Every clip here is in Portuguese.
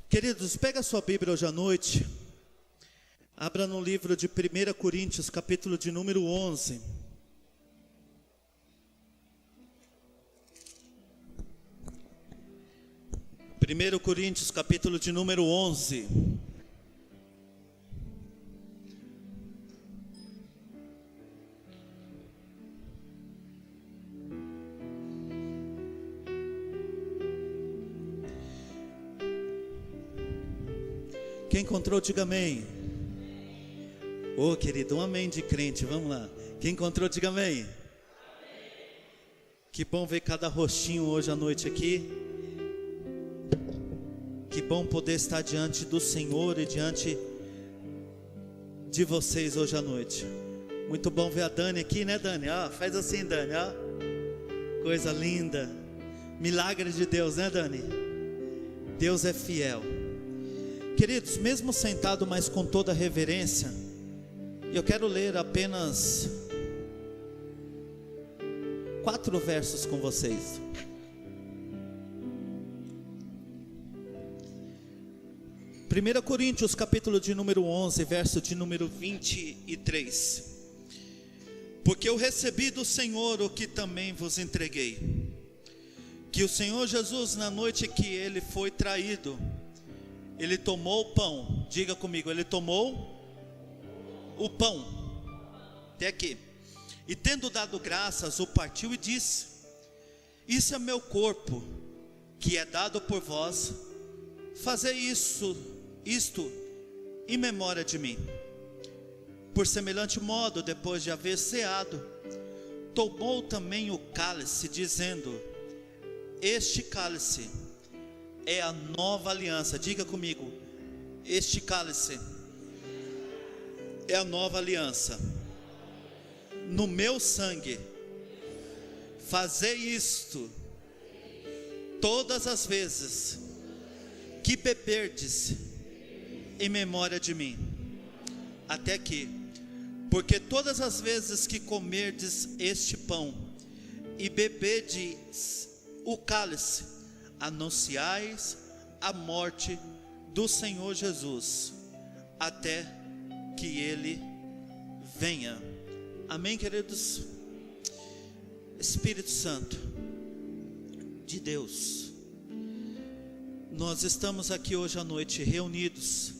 Queridos, pega a sua Bíblia hoje à noite, abra no livro de 1 Coríntios, capítulo de número 11. Primeiro Coríntios, capítulo de número 11. Quem encontrou, diga amém. Ô querido, um amém de crente, vamos lá. Quem encontrou, diga amém. Amém. Que bom ver cada rostinho hoje à noite aqui. Que bom poder estar diante do Senhor e diante de vocês hoje à noite. Muito bom ver a Dani aqui, né, Dani? Ó, faz assim, Dani, ó. Coisa linda. Milagre de Deus, né, Dani? Deus é fiel. Queridos, mesmo sentado, mas com toda reverência, eu quero ler apenas 4 versos com vocês. Primeira Coríntios, capítulo de número 11, verso de número 23. Porque eu recebi do Senhor o que também vos entreguei, que o Senhor Jesus, na noite que ele foi traído, ele tomou o pão. Diga comigo, ele tomou o pão. Até aqui. E tendo dado graças, o partiu e disse: isso é meu corpo, que é dado por vós. Fazei isto em memória de mim. Por semelhante modo, depois de haver ceado, tomou também o cálice, dizendo: este cálice é a nova aliança. Diga comigo, este cálice é a nova aliança no meu sangue. Fazei isto todas as vezes que beberdes em memória de mim. Até aqui. Porque todas as vezes que comerdes este pão e beberdes o cálice, anunciais a morte do Senhor Jesus, até que Ele venha. Amém, queridos? Espírito Santo de Deus, nós estamos aqui hoje à noite reunidos,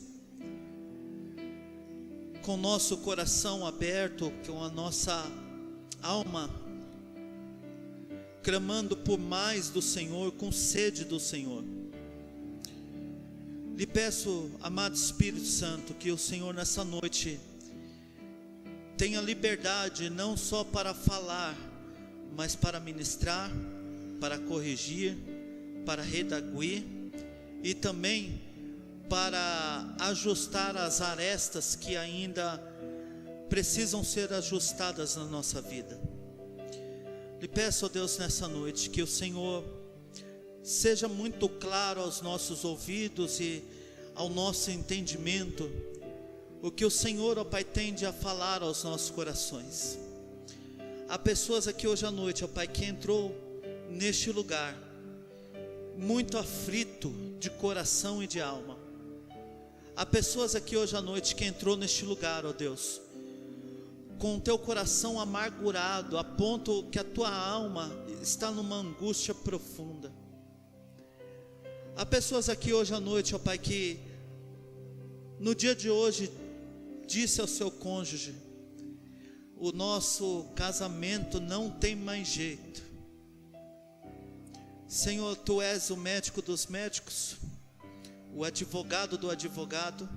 com o nosso coração aberto, com a nossa alma clamando por mais do Senhor, com sede do Senhor. Lhe peço, amado Espírito Santo, que o Senhor nessa noite tenha liberdade não só para falar, mas para ministrar, para corrigir, para redarguir e também para ajustar as arestas que ainda precisam ser ajustadas na nossa vida. Lhe peço, ó Deus, nessa noite, que o Senhor seja muito claro aos nossos ouvidos e ao nosso entendimento, o que o Senhor, ó Pai, tende a falar aos nossos corações. Há pessoas aqui hoje à noite, ó Pai, que entrou neste lugar muito aflito de coração e de alma. Há pessoas aqui hoje à noite que entrou neste lugar, ó Deus, com o teu coração amargurado, a ponto que a tua alma está numa angústia profunda. Há pessoas aqui hoje à noite, ó Pai, que no dia de hoje disse ao seu cônjuge: o nosso casamento não tem mais jeito. Senhor, Tu és o médico dos médicos, o advogado do advogado,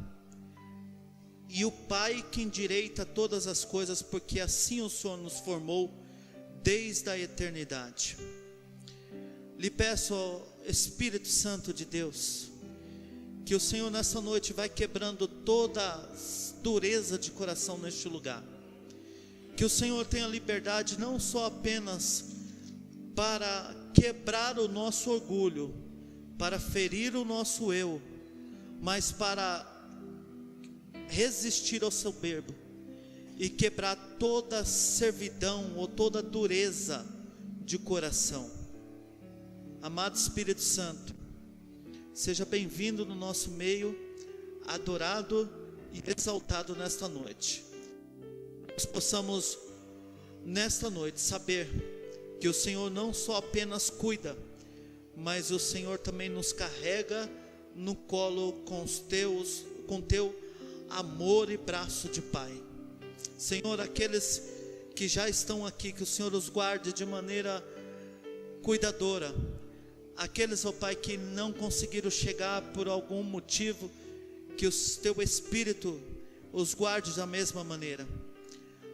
e o Pai que endireita todas as coisas, porque assim o Senhor nos formou desde a eternidade. Lhe peço, ó Espírito Santo de Deus, que o Senhor nessa noite vai quebrando toda dureza de coração neste lugar. Que o Senhor tenha liberdade não só apenas para quebrar o nosso orgulho, para ferir o nosso eu, mas para resistir ao soberbo e quebrar toda servidão ou toda dureza de coração. Amado Espírito Santo, seja bem-vindo no nosso meio, adorado e exaltado nesta noite. Nós possamos nesta noite saber que o Senhor não só apenas cuida, mas o Senhor também nos carrega no colo com teu amor e braço de Pai. Senhor, aqueles que já estão aqui, que o Senhor os guarde de maneira cuidadora. Aqueles, ó Pai, que não conseguiram chegar por algum motivo, que o teu Espírito os guarde da mesma maneira.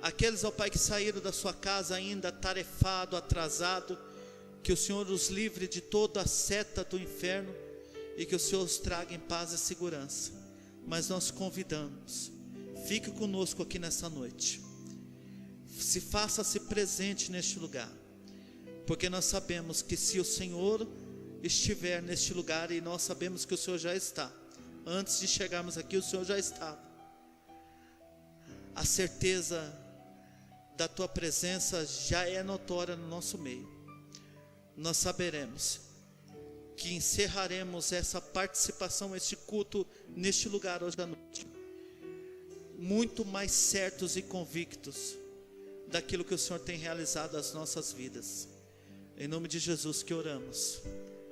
Aqueles, ó Pai, que saíram da sua casa ainda atarefado, atrasado, que o Senhor os livre de toda a seta do inferno e que o Senhor os traga em paz e segurança. Mas nós convidamos, fique conosco aqui nessa noite, faça-se presente neste lugar, porque nós sabemos que se o Senhor estiver neste lugar, e nós sabemos que o Senhor já está, antes de chegarmos aqui o Senhor já estava, a certeza da tua presença já é notória no nosso meio. Nós saberemos que encerraremos essa participação, este culto neste lugar hoje à noite, muito mais certos e convictos daquilo que o Senhor tem realizado nas nossas vidas. Em nome de Jesus que oramos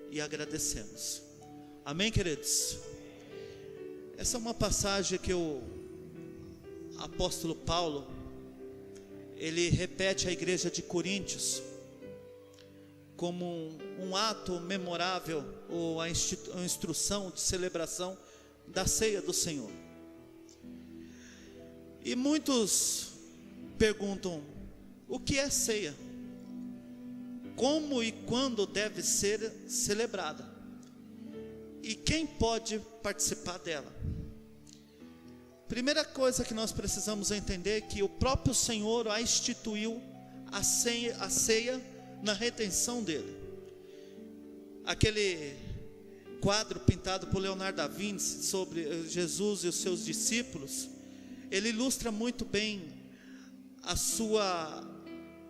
e agradecemos. Amém, queridos? Essa é uma passagem que o apóstolo Paulo, ele repete à igreja de Coríntios, como um ato memorável, ou a instrução de celebração da ceia do Senhor. E muitos perguntam: o que é ceia? Como e quando deve ser celebrada? E quem pode participar dela? Primeira coisa que nós precisamos entender é que o próprio Senhor a instituiu a ceia na redenção dele. Aquele quadro pintado por Leonardo da Vinci sobre Jesus e os seus discípulos, ele ilustra muito bem a sua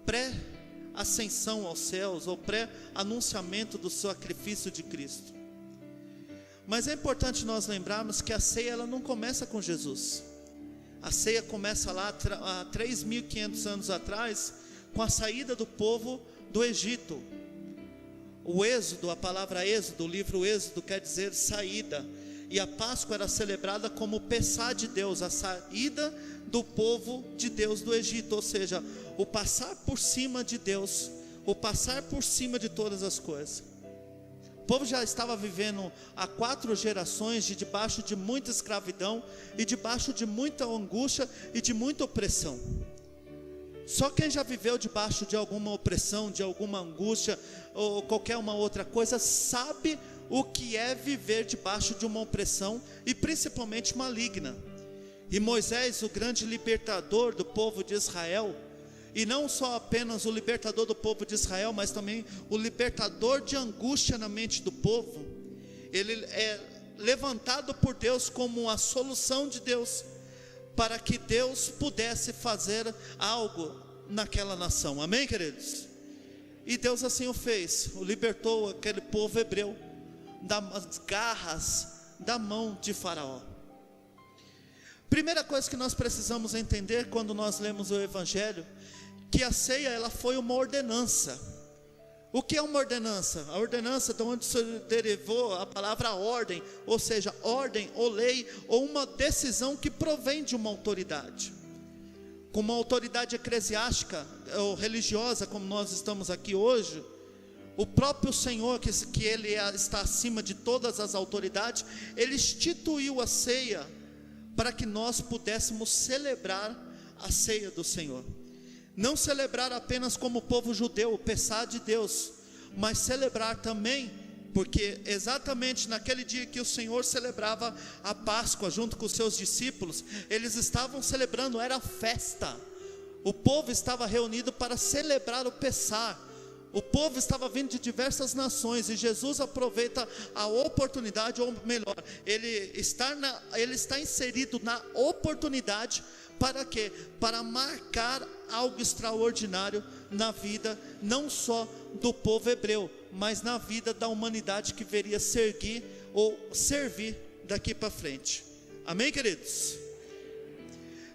pré-ascensão aos céus, ou pré-anunciamento do sacrifício de Cristo. Mas é importante nós lembrarmos que a ceia ela não começa com Jesus. A ceia começa lá há 3.500 anos atrás, com a saída do povo do Egito. O êxodo, a palavra êxodo, o livro êxodo quer dizer saída. E a Páscoa era celebrada como o pessar de Deus, a saída do povo de Deus do Egito. Ou seja, o passar por cima de Deus, o passar por cima de todas as coisas. O povo já estava vivendo há 4 gerações debaixo de muita escravidão e debaixo de muita angústia e de muita opressão. Só quem já viveu debaixo de alguma opressão, de alguma angústia ou qualquer uma outra coisa, sabe o que é viver debaixo de uma opressão, e principalmente maligna. E Moisés, o grande libertador do povo de Israel, e não só apenas o libertador do povo de Israel, mas também o libertador de angústia na mente do povo, ele é levantado por Deus como a solução de Deus, para que Deus pudesse fazer algo naquela nação. Amém, queridos? E Deus assim o fez, o libertou aquele povo hebreu das garras da mão de Faraó. Primeira coisa que nós precisamos entender quando nós lemos o Evangelho, que a ceia ela foi uma ordenança. O que é uma ordenança? A ordenança, de onde se derivou a palavra ordem, ou seja, ordem ou lei, ou uma decisão que provém de uma autoridade. Como uma autoridade eclesiástica ou religiosa, como nós estamos aqui hoje, o próprio Senhor, que Ele está acima de todas as autoridades, Ele instituiu a ceia para que nós pudéssemos celebrar a ceia do Senhor. Não celebrar apenas como povo judeu, o pessar de Deus, mas celebrar também, porque exatamente naquele dia que o Senhor celebrava a Páscoa junto com os seus discípulos, eles estavam celebrando, era festa. O povo estava reunido para celebrar o pessar. O povo estava vindo de diversas nações, e Jesus aproveita a oportunidade, ou melhor, ele está inserido na oportunidade. Para quê? Para marcar algo extraordinário na vida, não só do povo hebreu, mas na vida da humanidade que viria a seguir ou servir daqui para frente. Amém, queridos?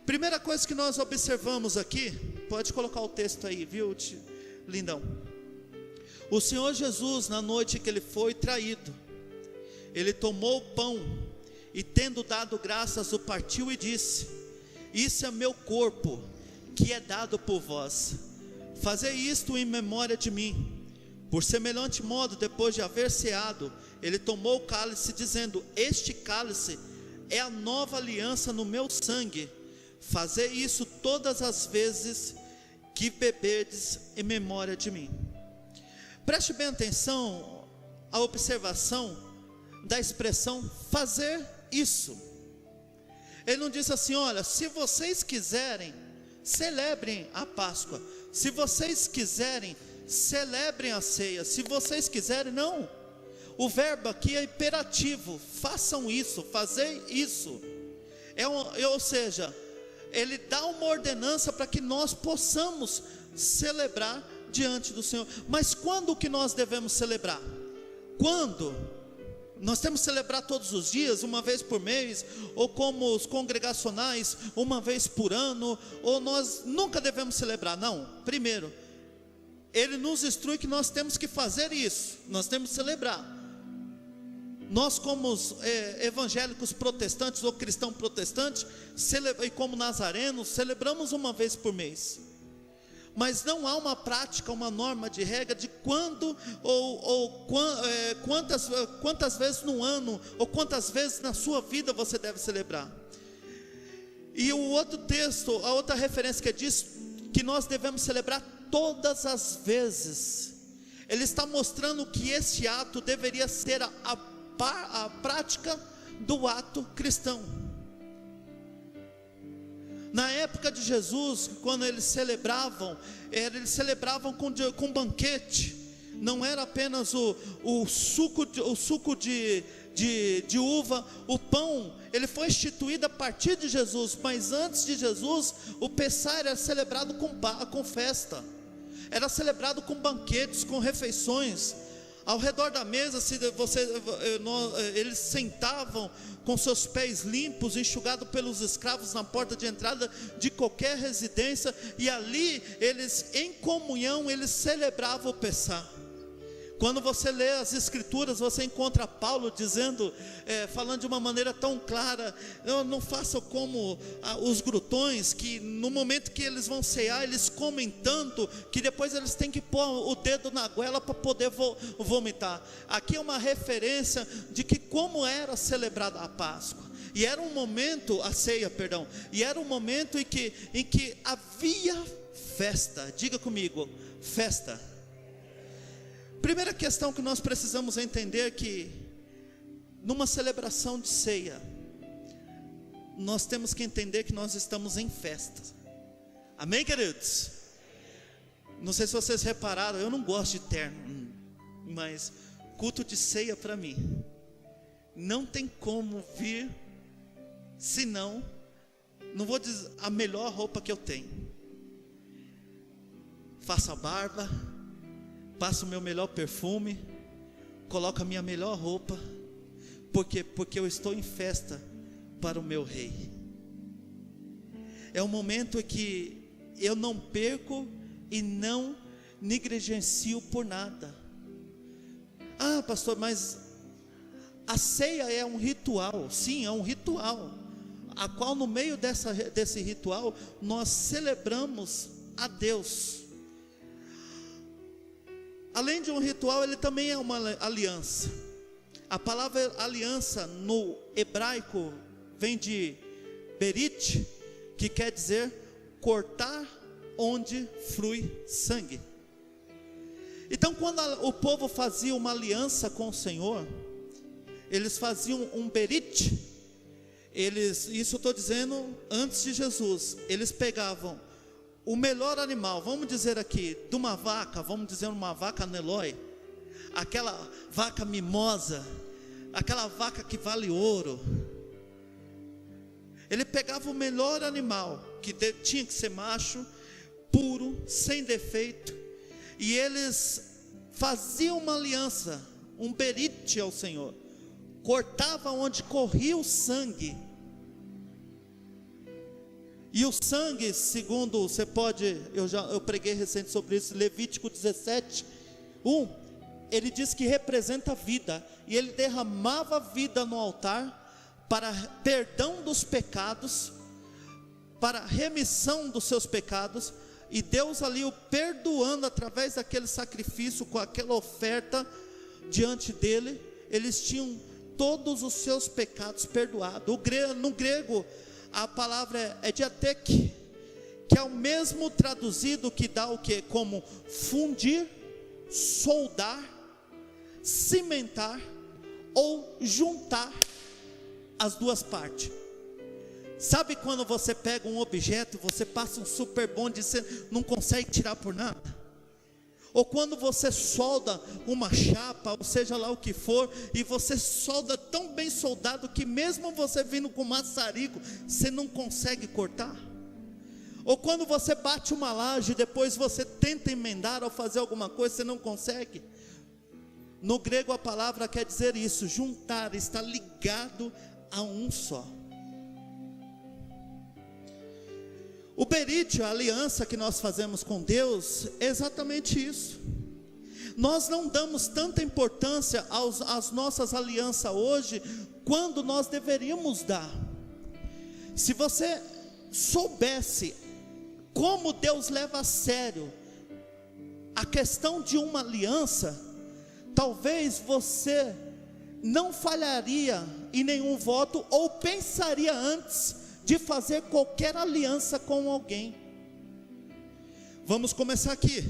Primeira coisa que nós observamos aqui, pode colocar o texto aí, viu, lindão? O Senhor Jesus, na noite que ele foi traído, ele tomou o pão e, tendo dado graças, o partiu e disse: isso é meu corpo, que é dado por vós. Fazei isto em memória de mim. Por semelhante modo, depois de haver ceado, ele tomou o cálice, dizendo: este cálice é a nova aliança no meu sangue. Fazei isso todas as vezes que beberdes em memória de mim. Preste bem atenção à observação da expressão fazer isso. Ele não disse assim: olha, se vocês quiserem, celebrem a Páscoa. Se vocês quiserem, celebrem a ceia. Se vocês quiserem, não. O verbo aqui é imperativo: façam isso, fazei isso. Ou seja, ele dá uma ordenança para que nós possamos celebrar diante do Senhor. Mas quando que nós devemos celebrar? Quando? Nós temos que celebrar todos os dias, uma vez por mês, ou como os congregacionais, uma vez por ano, ou nós nunca devemos celebrar? Não. Primeiro, ele nos instrui que nós temos que fazer isso, nós temos que celebrar. Nós, como evangélicos protestantes ou cristãos protestantes, e como nazarenos, celebramos uma vez por mês. Mas não há uma prática, uma norma de regra de quando quantas vezes no ano, ou quantas vezes na sua vida você deve celebrar. E o outro texto, a outra referência que diz que nós devemos celebrar todas as vezes. Ele está mostrando que esse ato deveria ser a prática do ato cristão. Na época de Jesus, quando eles celebravam com banquete. Não era apenas o suco de uva. O pão, ele foi instituído a partir de Jesus. Mas antes de Jesus, o Pessah era celebrado com festa. Era celebrado com banquetes, com refeições. Ao redor da mesa, eles sentavam com seus pés limpos, enxugados pelos escravos na porta de entrada de qualquer residência, e ali eles, em comunhão, eles celebravam o Pessah. Quando você lê as escrituras, você encontra Paulo dizendo, falando de uma maneira tão clara: não façam como os glutões, que no momento que eles vão cear, eles comem tanto, que depois eles têm que pôr o dedo na goela para poder vomitar. Aqui é uma referência de que como era celebrada a Páscoa. E era um momento, a ceia, perdão, e era um momento em que havia festa. Diga comigo, festa. Primeira questão que nós precisamos entender é que numa celebração de ceia, nós temos que entender que nós estamos em festa. Amém, queridos? Não sei se vocês repararam, eu não gosto de terno, mas culto de ceia para mim não tem como vir senão, não vou dizer a melhor roupa que eu tenho. Faço a barba, passo o meu melhor perfume, coloco a minha melhor roupa. Por quê? Porque eu estou em festa para o meu rei. É um momento em que eu não perco e não negligencio por nada. Ah, pastor, mas a ceia é um ritual. Sim, é um ritual, a qual no meio desse ritual nós celebramos a Deus. Além de um ritual, ele também é uma aliança. A palavra aliança no hebraico vem de berit, que quer dizer cortar onde flui sangue. Então, quando o povo fazia uma aliança com o Senhor, eles faziam um berit. Isso eu estou dizendo antes de Jesus. Eles pegavam o melhor animal, vamos dizer aqui, de uma vaca, vamos dizer uma vaca Neloi, aquela vaca mimosa, aquela vaca que vale ouro. Ele pegava o melhor animal, que tinha que ser macho, puro, sem defeito, e eles faziam uma aliança, um berite ao Senhor, cortava onde corria o sangue. E o sangue, segundo você pode, eu preguei recente sobre isso, Levítico 17:1, ele diz que representa a vida, e ele derramava vida no altar para perdão dos pecados, para remissão dos seus pecados, e Deus ali o perdoando através daquele sacrifício, com aquela oferta diante dele, eles tinham todos os seus pecados perdoados. No grego, a palavra é diatek, que é o mesmo traduzido que dá o que? Como fundir, soldar, cimentar ou juntar as duas partes. Sabe quando você pega um objeto, você passa um super bonde e você não consegue tirar por nada? Ou quando você solda uma chapa, ou seja lá o que for, e você solda tão bem soldado que mesmo você vindo com maçarico, você não consegue cortar? Ou quando você bate uma laje, depois você tenta emendar ou fazer alguma coisa, você não consegue? No grego a palavra quer dizer isso, juntar, está ligado a um só. O berite, a aliança que nós fazemos com Deus, é exatamente isso. Nós não damos tanta importância às nossas alianças hoje, quando nós deveríamos dar. Se você soubesse como Deus leva a sério a questão de uma aliança, talvez você não falharia em nenhum voto, ou pensaria antes de fazer qualquer aliança com alguém. Vamos começar aqui.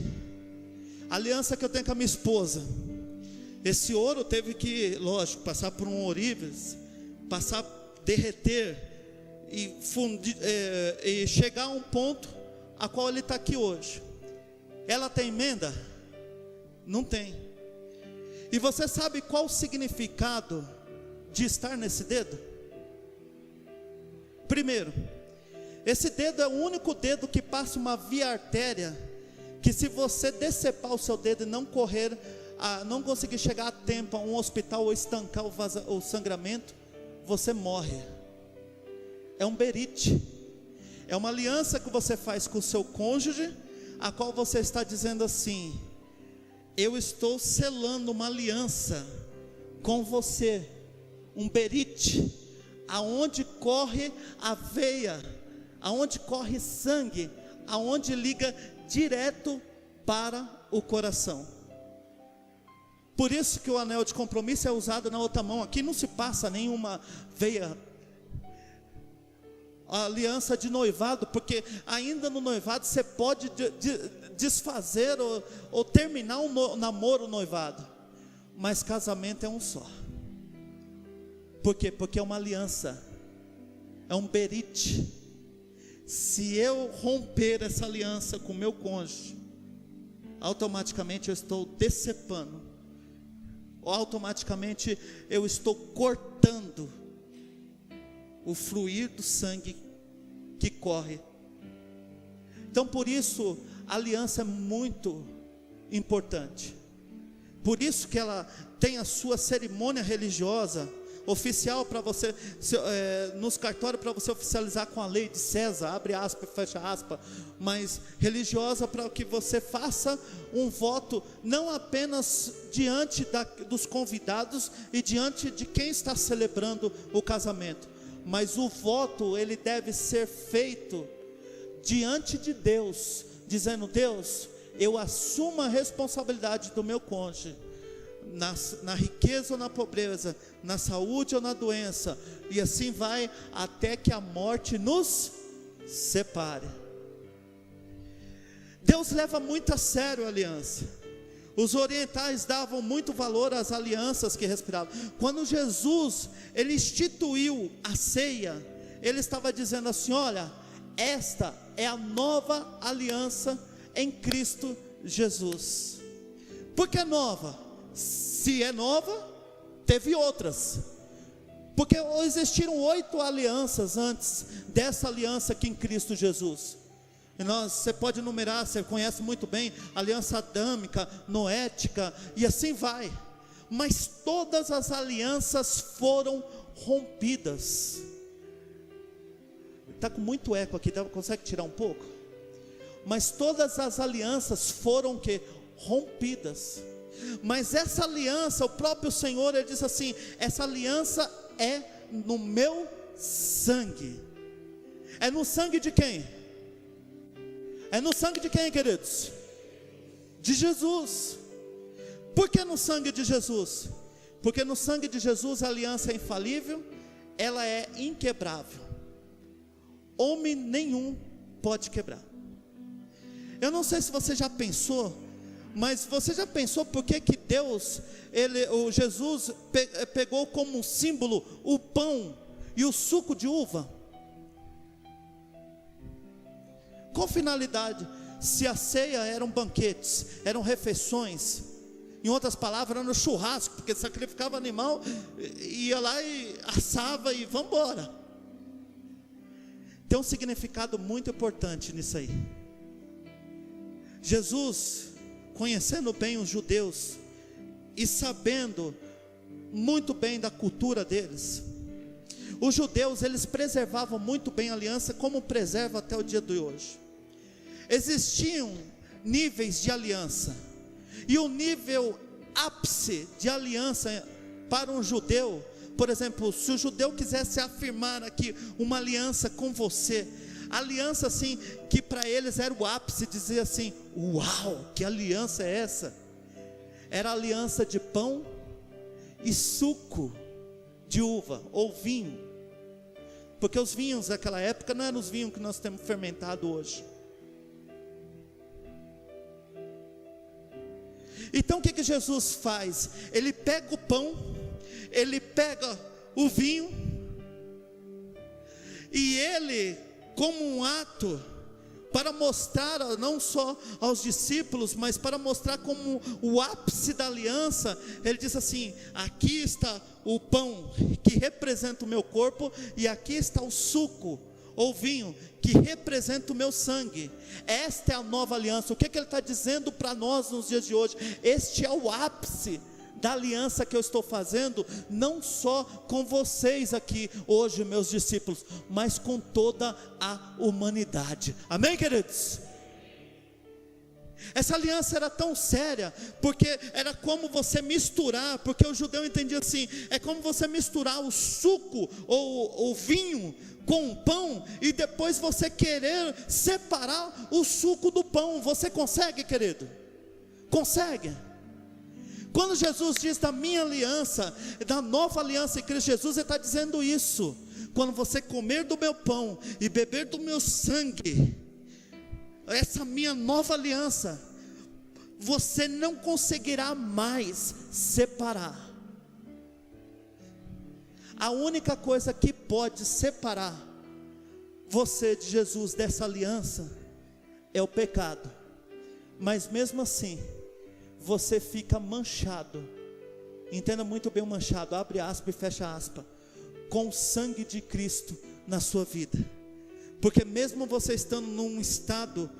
A aliança que eu tenho com a minha esposa. Esse ouro teve que, lógico, passar por um ourives, derreter e fundir, e chegar a um ponto a qual ele está aqui hoje. Ela tem emenda? Não tem. E você sabe qual o significado de estar nesse dedo? Primeiro, esse dedo é o único dedo que passa uma via artéria, que se você decepar o seu dedo e não conseguir chegar a tempo a um hospital ou estancar o sangramento, você morre. É um berite, é uma aliança que você faz com o seu cônjuge, a qual você está dizendo assim: eu estou selando uma aliança com você, um berite, aonde corre a veia, aonde corre sangue, aonde liga direto para o coração. Por isso que o anel de compromisso é usado na outra mão. Aqui não se passa nenhuma veia. A aliança de noivado, porque ainda no noivado você pode desfazer ou terminar um namoro, um noivado, mas casamento é um só. Por quê? Porque é uma aliança, é um berite. Se eu romper essa aliança com o meu cônjuge, automaticamente eu estou decepando, ou automaticamente eu estou cortando o fluir do sangue que corre. Então por isso a aliança é muito importante. Por isso que ela tem a sua cerimônia religiosa oficial para você, nos cartórios, para você oficializar com a lei de César, abre aspas e fecha aspas, mas religiosa, para que você faça um voto, não apenas diante dos convidados e diante de quem está celebrando o casamento, mas o voto ele deve ser feito diante de Deus, dizendo: Deus, eu assumo a responsabilidade do meu cônjuge, na riqueza ou na pobreza, na saúde ou na doença, e assim vai até que a morte nos separe. Deus leva muito a sério a aliança. Os orientais davam muito valor às alianças que respiravam. Quando Jesus ele instituiu a ceia, ele estava dizendo assim: olha, esta é a nova aliança em Cristo Jesus. Por que nova? Se é nova, teve outras, porque existiram 8 alianças antes dessa aliança aqui em Cristo Jesus. E você pode enumerar, você conhece muito bem, aliança adâmica, noética, e assim vai. mas todas as alianças foram rompidas. Está com muito eco aqui, consegue tirar um pouco? Mas todas as alianças foram que rompidas. Mas essa aliança, o próprio Senhor, Ele diz assim: essa aliança é no meu sangue. É no sangue de quem? É no sangue de quem, queridos? De Jesus. Por que no sangue de Jesus? Porque no sangue de Jesus a aliança é infalível, ela é inquebrável. Homem nenhum pode quebrar. Eu não sei se você já pensou, mas você já pensou por que Deus, o Jesus pegou como símbolo o pão e o suco de uva? Qual finalidade? Se a ceia eram banquetes, eram refeições, em outras palavras, era no churrasco, porque sacrificava animal, ia lá e assava e vamos embora. Tem um significado muito importante nisso aí. Jesus, conhecendo bem os judeus e sabendo muito bem da cultura deles, os judeus, eles preservavam muito bem a aliança, como preservam até o dia de hoje. Existiam níveis de aliança, e o nível ápice de aliança para um judeu, por exemplo, se o judeu quisesse afirmar aqui uma aliança com você, aliança assim, que para eles era o ápice, dizer assim: uau, que aliança é essa? Era a aliança de pão e suco de uva, ou vinho, porque os vinhos daquela época não eram os vinhos que nós temos fermentado hoje. Então o que Jesus faz? Ele pega o pão, ele pega o vinho, e ele, como um ato para mostrar não só aos discípulos, mas para mostrar como o ápice da aliança, ele diz assim: aqui está o pão que representa o meu corpo, e aqui está o suco ou vinho que representa o meu sangue. Esta é a nova aliança. O que ele está dizendo para nós nos dias de hoje? Este é o ápice da aliança que eu estou fazendo, não só com vocês aqui hoje, meus discípulos, mas com toda a humanidade. Amém, queridos? Essa aliança era tão séria, porque era como você misturar, porque o judeu entendia assim: é como você misturar o suco ou o vinho com o pão, e depois você querer separar o suco do pão. Você consegue, querido? Consegue? Quando Jesus diz da minha aliança, da nova aliança em Cristo Jesus, Ele está dizendo isso: quando você comer do meu pão e beber do meu sangue, essa minha nova aliança, você não conseguirá mais separar. A única coisa que pode separar você de Jesus, dessa aliança, é o pecado. Mas mesmo assim, você fica manchado. Entenda muito bem o manchado, abre aspa e fecha aspa, com o sangue de Cristo na sua vida. Porque mesmo você estando num estado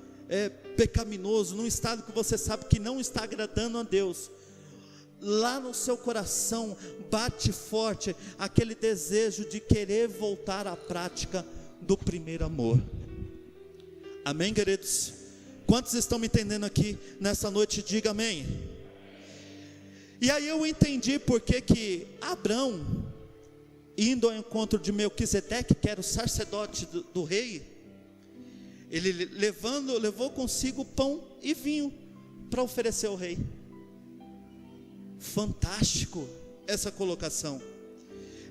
pecaminoso, num estado que você sabe que não está agradando a Deus, lá no seu coração bate forte aquele desejo de querer voltar à prática do primeiro amor. Amém, queridos? Quantos estão me entendendo aqui nessa noite? Diga amém. E aí eu entendi porque que Abrão, indo ao encontro de Melquisedeque, que era o sacerdote do rei, ele levou consigo pão e vinho para oferecer ao rei. Fantástico essa colocação.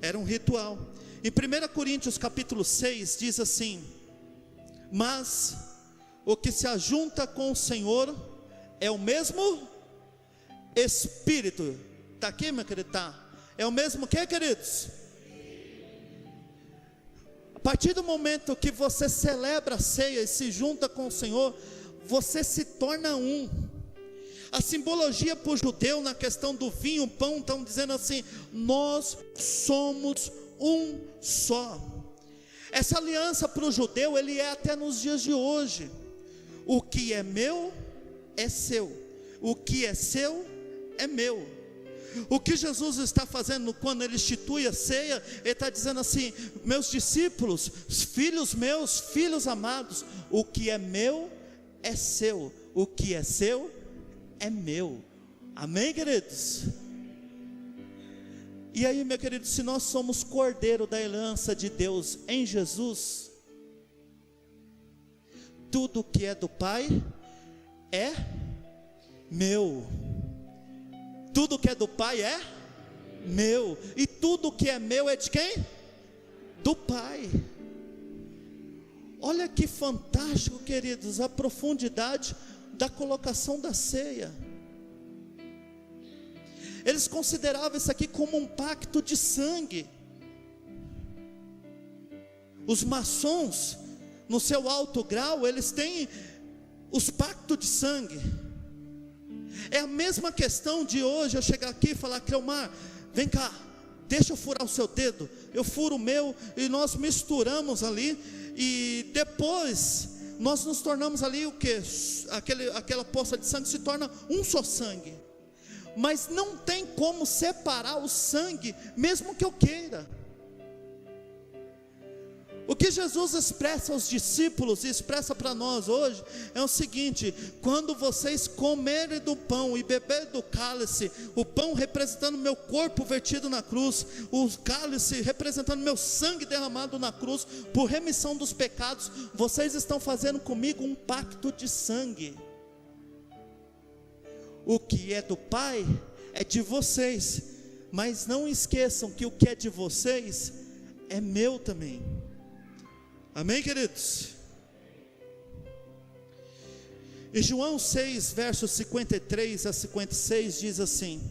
Era um ritual. Em 1 Coríntios capítulo 6 diz assim: mas o que se ajunta com o Senhor é o mesmo Espírito. Está aqui, meu querido? Tá. É o mesmo que, queridos? A partir do momento que você celebra a ceia e se junta com o Senhor, você se torna um. A simbologia para o judeu na questão do vinho, o pão, estão dizendo assim: nós somos um só. Essa aliança para o judeu, ele é até nos dias de hoje. O que é meu é seu, o que é seu é meu. O que Jesus está fazendo quando Ele institui a ceia? Ele está dizendo assim: meus discípulos, filhos meus, filhos amados, o que é meu é seu, o que é seu é meu. Amém, queridos? E aí, meu querido, se nós somos cordeiro da herança de Deus em Jesus, tudo que é do Pai é meu. Tudo que é do Pai é meu. E tudo que é meu é de quem? Do Pai. Olha que fantástico, queridos, a profundidade da colocação da ceia. Eles consideravam isso aqui como um pacto de sangue. Os maçons, no seu alto grau, eles têm os pactos de sangue. É a mesma questão de hoje eu chegar aqui e falar: Cleomar, vem cá, deixa eu furar o seu dedo. Eu furo o meu e nós misturamos ali. E depois nós nos tornamos ali o que? Aquela poça de sangue se torna um só sangue. Mas não tem como separar o sangue, mesmo que eu queira. O que Jesus expressa aos discípulos e expressa para nós hoje é o seguinte: quando vocês comerem do pão e beberem do cálice, o pão representando meu corpo vertido na cruz, o cálice representando meu sangue derramado na cruz, por remissão dos pecados, vocês estão fazendo comigo um pacto de sangue. O que é do Pai é de vocês, mas não esqueçam que o que é de vocês é meu também. Amém, queridos? Em João 6, versos 53 a 56 diz assim: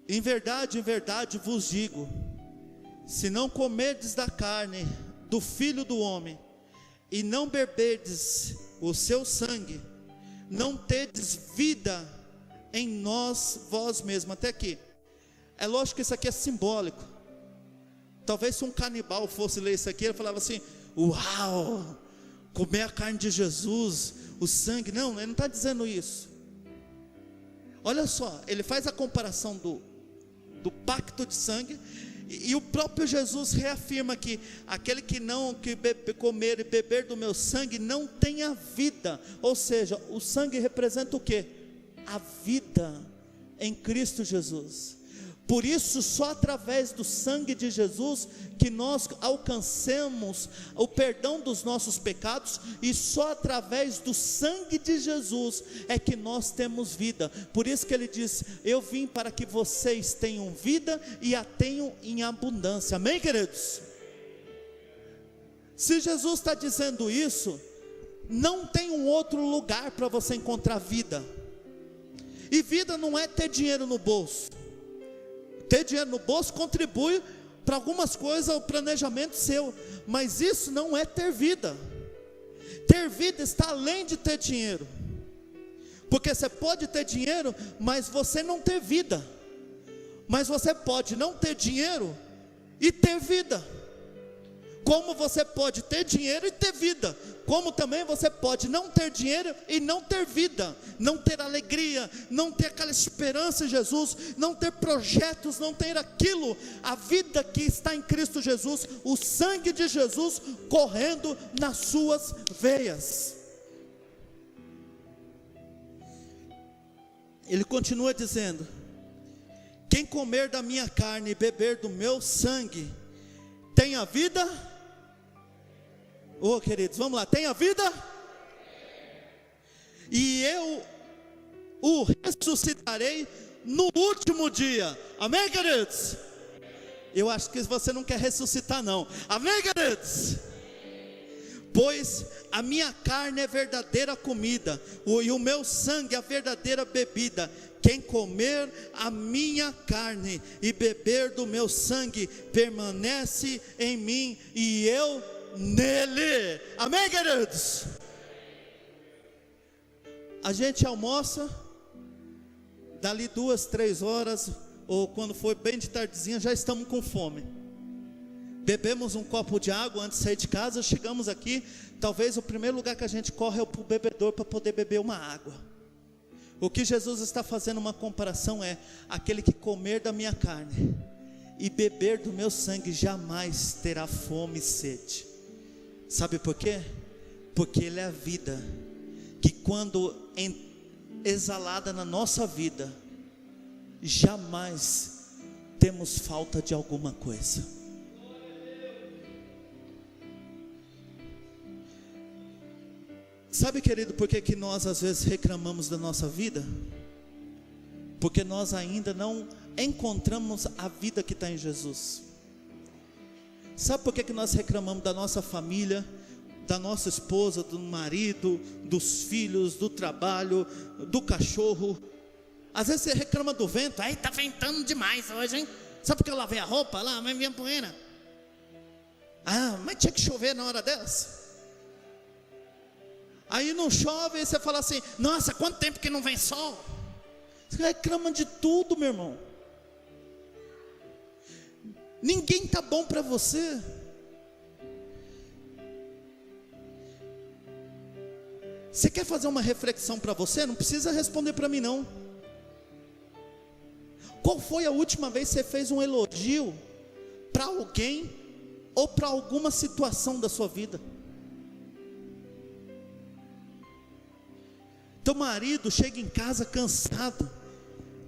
em verdade vos digo, se não comerdes da carne do Filho do Homem, e não beberdes o seu sangue, não tedes vida em vós mesmos. Até aqui, é lógico que isso aqui é simbólico. Talvez se um canibal fosse ler isso aqui, ele falava assim: uau, comer a carne de Jesus, o sangue. Não, ele não está dizendo isso. Olha só, ele faz a comparação do pacto de sangue, e o próprio Jesus reafirma que aquele que comer e beber do meu sangue não tem a vida. Ou seja, o sangue representa o quê? A vida em Cristo Jesus. Por isso, só através do sangue de Jesus que nós alcancemos o perdão dos nossos pecados, e só através do sangue de Jesus é que nós temos vida. Por isso que ele diz: eu vim para que vocês tenham vida e a tenham em abundância. Amém, queridos? Se Jesus está dizendo isso, não tem um outro lugar para você encontrar vida. E vida não é ter dinheiro no bolso. Ter dinheiro no bolso contribui para algumas coisas, o planejamento seu, mas isso não é ter vida. Ter vida está além de ter dinheiro, porque você pode ter dinheiro, mas você não ter vida. Mas você pode não ter dinheiro e ter vida. Como você pode ter dinheiro e ter vida, como também você pode não ter dinheiro e não ter vida, não ter alegria, não ter aquela esperança em Jesus, não ter projetos, não ter aquilo, a vida que está em Cristo Jesus, o sangue de Jesus correndo nas suas veias. Ele continua dizendo: quem comer da minha carne e beber do meu sangue tem a vida. Oh, queridos, vamos lá, tem a vida, e eu o ressuscitarei no último dia. Amém, queridos? Eu acho que você não quer ressuscitar não. Amém, queridos? Pois a minha carne é verdadeira comida, e o meu sangue é a verdadeira bebida. Quem comer a minha carne e beber do meu sangue permanece em mim e eu nele. Amém, queridos? A gente almoça, dali 2, 3 horas, ou quando for bem de tardezinha, já estamos com fome. Bebemos um copo de água antes de sair de casa, chegamos aqui, talvez o primeiro lugar que a gente corre é para o bebedouro para poder beber uma água. O que Jesus está fazendo uma comparação é: aquele que comer da minha carne e beber do meu sangue jamais terá fome e sede. Sabe por quê? Porque Ele é a vida, que quando exalada na nossa vida, jamais temos falta de alguma coisa. Sabe, querido, por que nós às vezes reclamamos da nossa vida? Porque nós ainda não encontramos a vida que está em Jesus. Sabe por que nós reclamamos da nossa família, da nossa esposa, do marido, dos filhos, do trabalho, do cachorro? Às vezes você reclama do vento. Ai, está ventando demais hoje, hein? Sabe por que eu lavei a roupa lá, mas vinha poeira? Ah, mas tinha que chover na hora dessa. Aí não chove e você fala assim: nossa, quanto tempo que não vem sol? Você reclama de tudo, meu irmão. Ninguém está bom para você. Você quer fazer uma reflexão para você? Não precisa responder para mim não. Qual foi a última vez que você fez um elogio para alguém ou para alguma situação da sua vida? Teu marido chega em casa cansado,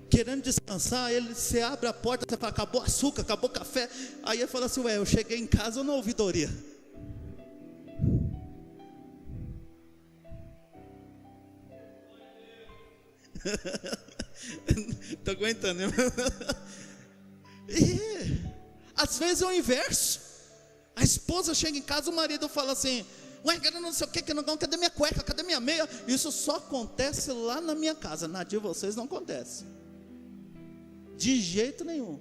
querendo descansar, você abre a porta, você fala: acabou o açúcar, acabou o café. Aí ele fala assim: ué, eu cheguei em casa ou na ouvidoria? Estou aguentando, né? E às vezes é o inverso. A esposa chega em casa, o marido fala assim: ué, não sei o que, cadê minha cueca, cadê minha meia? Isso só acontece lá na minha casa, na de vocês não acontece, de jeito nenhum.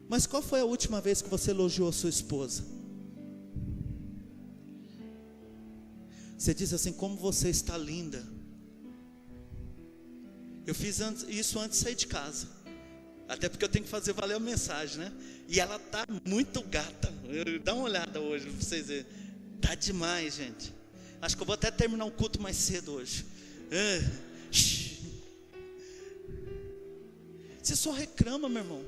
Mas qual foi a última vez que você elogiou a sua esposa? Você diz assim: como você está linda. Eu fiz isso antes de sair de casa, até porque eu tenho que fazer valer a mensagem, né? E ela está muito gata. Dá uma olhada hoje para vocês verem. Está demais, gente. Acho que eu vou até terminar o culto mais cedo hoje. Você só reclama, meu irmão.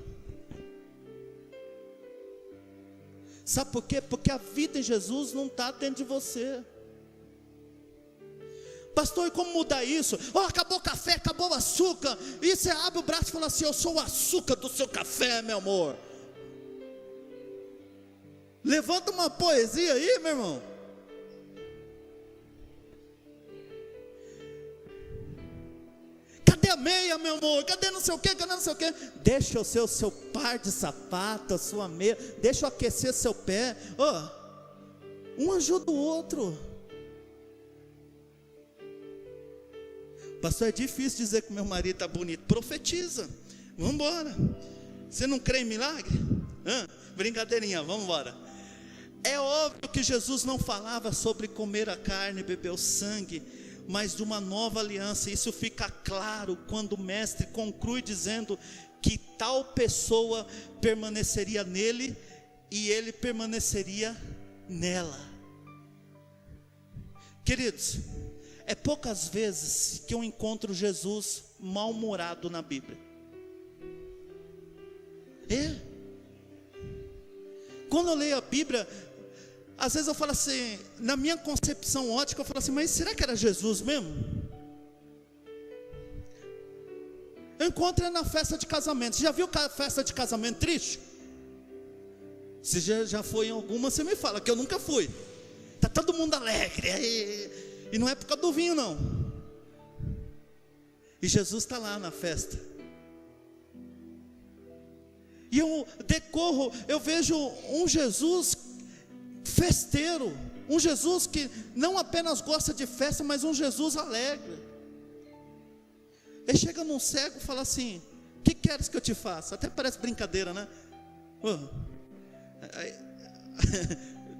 Sabe por quê? Porque a vida em Jesus não está dentro de você. Pastor, e como mudar isso? Acabou o café, acabou o açúcar. E você abre o braço e fala assim: eu sou o açúcar do seu café, meu amor. Levanta uma poesia aí, meu irmão. Cadê a meia, meu amor? Cadê não sei o que, cadê não sei o que? Deixa eu ser o seu par de sapato, a sua meia. Deixa eu aquecer seu pé. Um ajuda o outro. Pastor, é difícil dizer que meu marido está bonito. Profetiza, vamos embora. Você não crê em milagre? Brincadeirinha, vamos embora. É óbvio que Jesus não falava sobre comer a carne, beber o sangue, mas de uma nova aliança. Isso fica claro quando o mestre conclui dizendo que tal pessoa permaneceria nele e ele permaneceria nela. Queridos, é poucas vezes que eu encontro Jesus mal-humorado na Bíblia. Quando eu leio a Bíblia, às vezes eu falo assim, na minha concepção ótica, eu falo assim: mas será que era Jesus mesmo? Eu encontro ele na festa de casamento. Você já viu festa de casamento triste? Se já foi em alguma, você me fala, que eu nunca fui. Está todo mundo alegre. E não é por causa do vinho, não. E Jesus está lá na festa. E eu vejo um Jesus festeiro. Um Jesus que não apenas gosta de festa, mas um Jesus alegre. Ele chega num cego e fala assim: o que queres que eu te faça? Até parece brincadeira, né?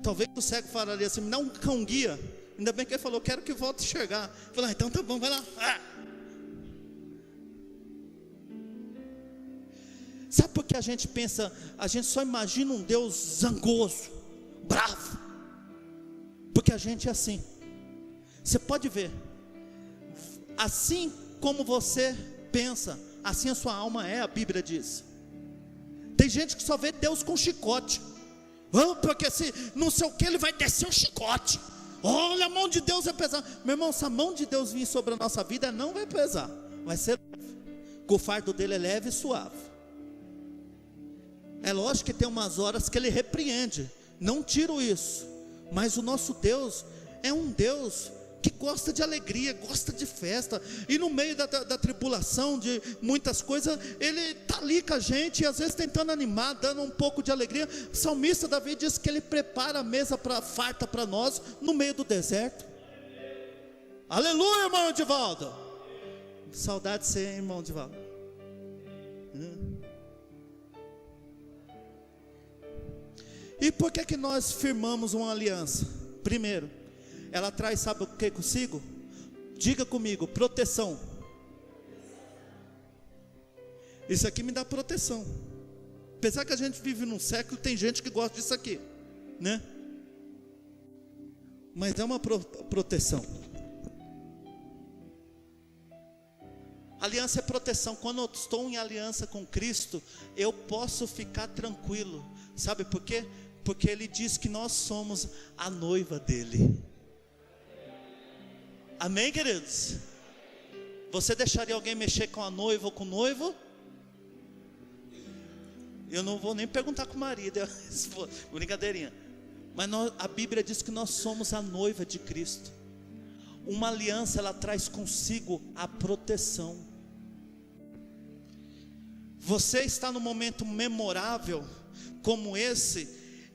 Talvez o cego falaria assim: me dá um cão guia. Ainda bem que ele falou: quero que volte a enxergar. Eu falei: então tá bom, vai lá. Sabe por que a gente pensa, a gente só imagina um Deus zangoso, bravo? Porque a gente é assim. Você pode ver, assim como você pensa, assim a sua alma é, a Bíblia diz. Tem gente que só vê Deus com chicote. Porque se não sei o que, ele vai descer o chicote. Olha, a mão de Deus é pesada. Meu irmão, se a mão de Deus vir sobre a nossa vida, não vai pesar, vai ser leve. O fardo dele é leve e suave. É lógico que tem umas horas que ele repreende, não tiro isso. Mas o nosso Deus é um Deus que gosta de alegria, gosta de festa. E no meio da tribulação, de muitas coisas, Ele está ali com a gente, e às vezes tentando animar, dando um pouco de alegria. O salmista Davi diz que Ele prepara a mesa farta para nós, no meio do deserto. Aleluia, irmão Edivaldo. Saudade de você, hein, irmão Edivaldo. E por que nós firmamos uma aliança? Primeiro, ela traz, sabe o que consigo? Diga comigo, proteção. Isso aqui me dá proteção. Apesar que a gente vive num século, tem gente que gosta disso aqui, né? Mas é uma proteção. Aliança é proteção. Quando eu estou em aliança com Cristo, eu posso ficar tranquilo. Sabe por quê? Porque Ele diz que nós somos a noiva dEle. Amém, queridos? Você deixaria alguém mexer com a noiva ou com o noivo? Eu não vou nem perguntar com o marido, brincadeirinha. Mas a Bíblia diz que nós somos a noiva de Cristo. Uma aliança, ela traz consigo a proteção. Você está num momento memorável como esse,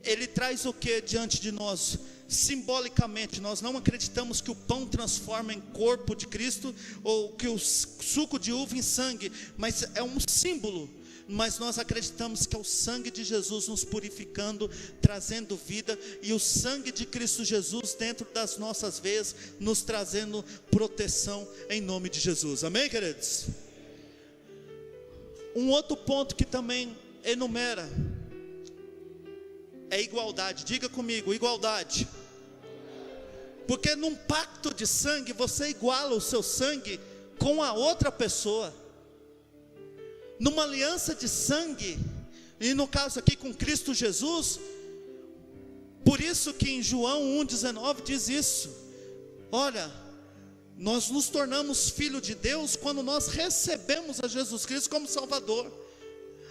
ele traz o que diante de nós? Simbolicamente, nós não acreditamos que o pão transforma em corpo de Cristo, ou que o suco de uva em sangue, mas é um símbolo. Mas nós acreditamos que é o sangue de Jesus nos purificando, trazendo vida, e o sangue de Cristo Jesus dentro das nossas veias, nos trazendo proteção em nome de Jesus. Amém, queridos? Um outro ponto que também enumera é igualdade. Diga comigo, igualdade. Porque num pacto de sangue, você iguala o seu sangue com a outra pessoa. Numa aliança de sangue, e no caso aqui com Cristo Jesus, por isso que em João 1,19 diz isso. Olha, nós nos tornamos filhos de Deus quando nós recebemos a Jesus Cristo como Salvador.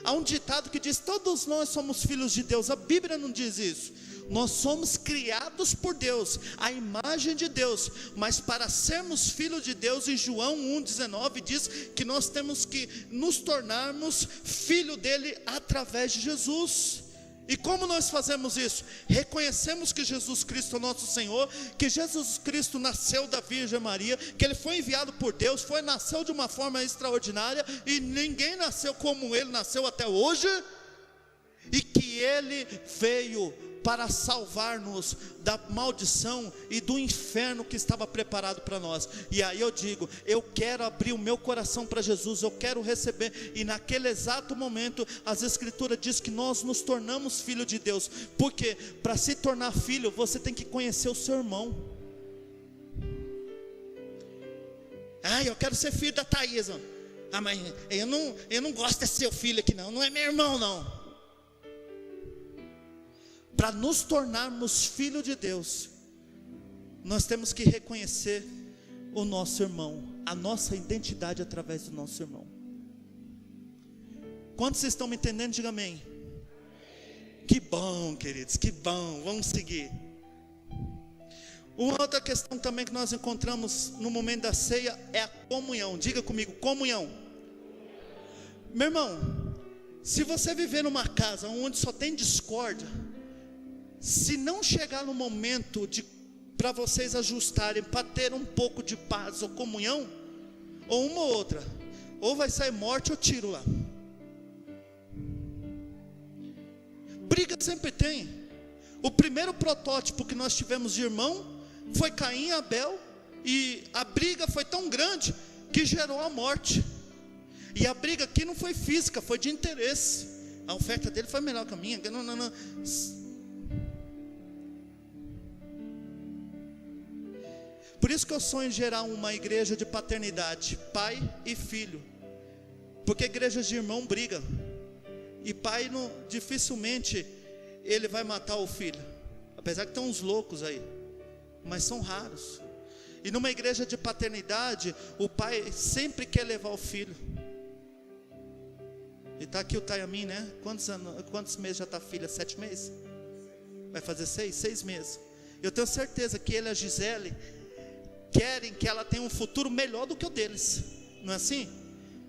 Há um ditado que diz: todos nós somos filhos de Deus. A Bíblia não diz isso. Nós somos criados por Deus, a imagem de Deus. Mas para sermos filhos de Deus, em João 1,19 diz que nós temos que nos tornarmos filho dele através de Jesus. E como nós fazemos isso? Reconhecemos que Jesus Cristo é nosso Senhor, que Jesus Cristo nasceu da Virgem Maria, que Ele foi enviado por Deus, nasceu de uma forma extraordinária, e ninguém nasceu como Ele nasceu até hoje, e que Ele veio para salvar-nos da maldição e do inferno que estava preparado para nós. E aí eu digo, eu quero abrir o meu coração para Jesus, eu quero receber. E naquele exato momento, as Escrituras diz que nós nos tornamos filho de Deus. Porque para se tornar filho, você tem que conhecer o seu irmão. Eu quero ser filho da Thaís. Mas eu não gosto de ser seu filho aqui não é meu irmão não. Para nos tornarmos filhos de Deus, nós temos que reconhecer o nosso irmão, a nossa identidade através do nosso irmão. Quantos vocês estão me entendendo? Diga amém. Que bom, queridos, que bom, vamos seguir. Uma outra questão também que nós encontramos no momento da ceia é a comunhão. Diga comigo, comunhão. Meu irmão, se você viver numa casa onde só tem discórdia, se não chegar no momento para vocês ajustarem, para ter um pouco de paz ou comunhão, ou uma ou outra, ou vai sair morte ou tiro lá. Briga sempre tem. O primeiro protótipo que nós tivemos de irmão foi Caim e Abel, e a briga foi tão grande que gerou a morte. E a briga aqui não foi física, foi de interesse. A oferta dele foi melhor que a minha. Não. Por isso que eu sonho em gerar uma igreja de paternidade, pai e filho. Porque igrejas de irmão brigam. E pai dificilmente ele vai matar o filho. Apesar que tem uns loucos aí, mas são raros. E numa igreja de paternidade, o pai sempre quer levar o filho. E está aqui o Tayamin, né? Quantos meses já está a filha? 7 meses? Vai fazer 6 meses. Eu tenho certeza que ele e a Gisele querem que ela tenha um futuro melhor do que o deles. Não é assim?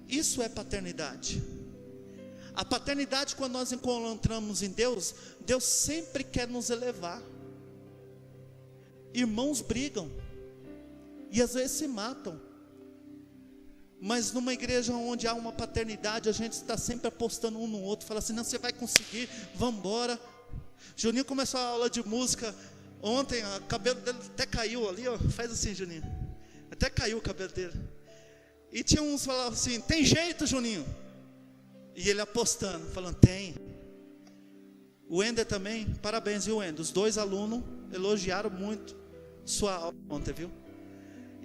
Isso é paternidade. A paternidade, quando nós encontramos em Deus, Deus sempre quer nos elevar. Irmãos brigam e às vezes se matam, mas numa igreja onde há uma paternidade, a gente está sempre apostando um no outro. Fala assim, não, você vai conseguir, vamos embora. Juninho começou a aula de música ontem, o cabelo dele até caiu ali, ó. Faz assim, Juninho, até caiu o cabelo dele. E tinha uns que falavam assim, tem jeito, Juninho? E ele apostando, falando, tem. O Wender também, parabéns, viu, Wender? Os 2 alunos elogiaram muito sua aula ontem, viu?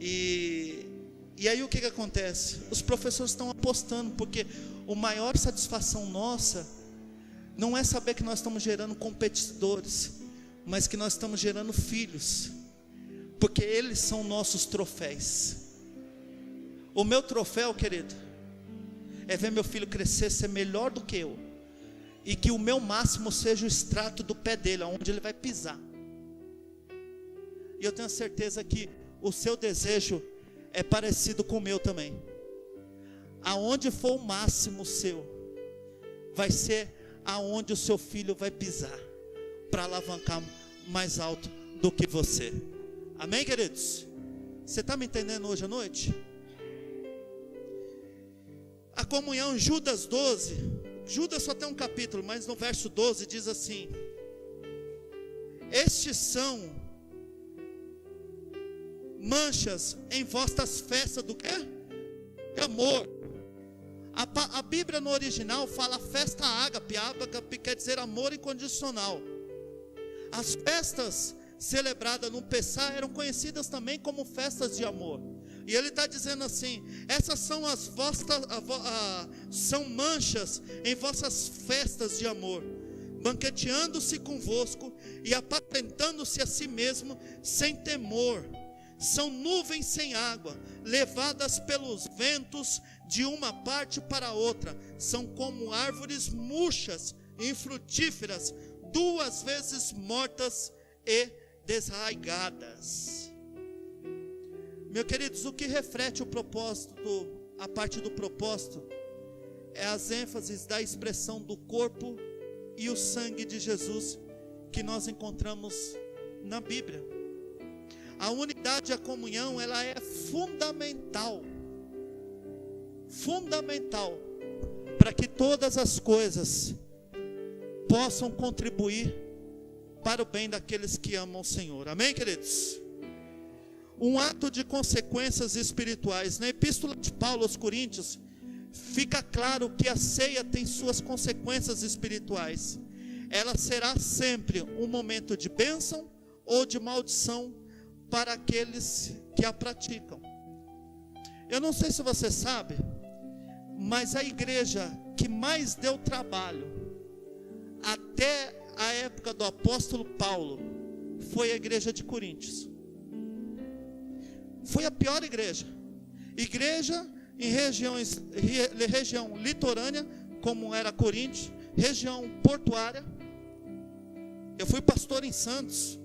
E aí o que acontece? Os professores estão apostando, porque a maior satisfação nossa não é saber que nós estamos gerando competidores, mas que nós estamos gerando filhos, porque eles são nossos troféus. O meu troféu, querido, é ver meu filho crescer, ser melhor do que eu, e que o meu máximo seja o extrato do pé dele, onde ele vai pisar. E eu tenho certeza que o seu desejo é parecido com o meu também. Aonde for o máximo seu, vai ser aonde o seu filho vai pisar, para alavancar mais alto do que você. Amém, queridos? Você está me entendendo hoje à noite? A comunhão, Judas 12, Judas só tem um capítulo, mas no verso 12 diz assim: estes são manchas em vossas festas do quê? De amor. A Bíblia no original fala festa ágape. Ágape quer dizer amor incondicional. As festas celebradas no Pessah eram conhecidas também como festas de amor. E ele está dizendo assim: essas são as vossas são manchas em vossas festas de amor, banqueteando-se convosco e apacentando-se a si mesmo sem temor. São nuvens sem água, levadas pelos ventos de uma parte para outra. São como árvores murchas, infrutíferas, 2 vezes mortas e desraigadas. Meus queridos, o que reflete o propósito, a parte do propósito, é as ênfases da expressão do corpo e o sangue de Jesus que nós encontramos na Bíblia. A unidade e a comunhão, ela é fundamental para que todas as coisas possam contribuir para o bem daqueles que amam o Senhor. Amém, queridos? Um ato de consequências espirituais. Na epístola de Paulo aos Coríntios, fica claro que a ceia tem suas consequências espirituais. Ela será sempre um momento de bênção ou de maldição para aqueles que a praticam. Eu não sei se você sabe, mas a igreja que mais deu trabalho até a época do apóstolo Paulo foi a igreja de Coríntios. Foi a pior igreja em região litorânea, como era Coríntios, região portuária. Eu fui pastor em Santos,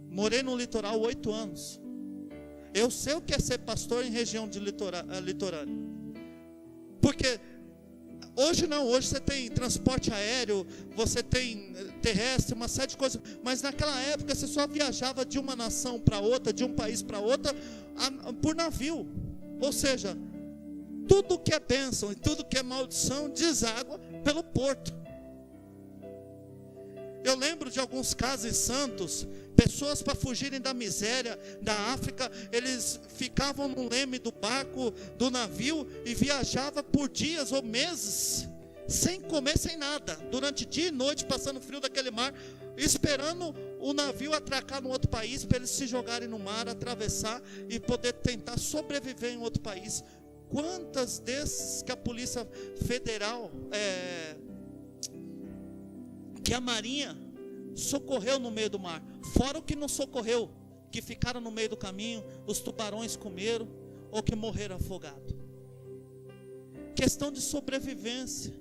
morei no litoral 8 anos. Eu sei o que é ser pastor em região de litorânea. Porque hoje não, hoje você tem transporte aéreo, você tem terrestre, uma série de coisas. Mas naquela época você só viajava de uma nação para outra, de um país para outra, por navio. Ou seja, tudo que é bênção e tudo que é maldição deságua pelo porto. Eu lembro de alguns casos em Santos, pessoas para fugirem da miséria da África, eles ficavam no leme do barco, do navio, e viajavam por dias ou meses, sem comer, sem nada, durante dia e noite, passando frio daquele mar, esperando o navio atracar no outro país, para eles se jogarem no mar, atravessar e poder tentar sobreviver em outro país. Quantas desses que a Polícia Federal, que a Marinha socorreu no meio do mar, fora o que não socorreu, que ficaram no meio do caminho, os tubarões comeram, ou que morreram afogados. Questão de sobrevivência.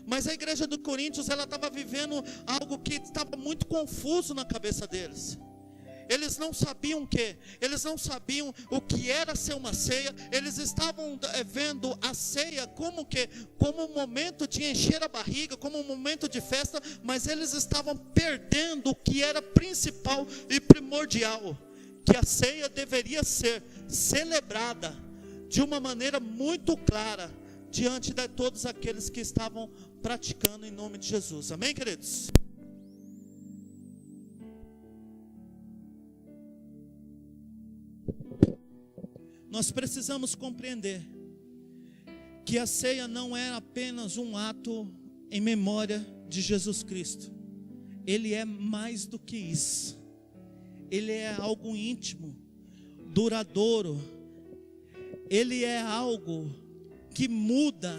Mas a igreja do Coríntios, ela estava vivendo algo que estava muito confuso na cabeça deles. Eles não sabiam o que, eles não sabiam o que era ser uma ceia. Eles estavam vendo a ceia como um momento de encher a barriga, como um momento de festa, mas eles estavam perdendo o que era principal e primordial, que a ceia deveria ser celebrada de uma maneira muito clara diante de todos aqueles que estavam praticando em nome de Jesus. Amém, queridos? Nós precisamos compreender que a ceia não é apenas um ato em memória de Jesus Cristo. Ele é mais do que isso. Ele é algo íntimo, duradouro. Ele é algo que muda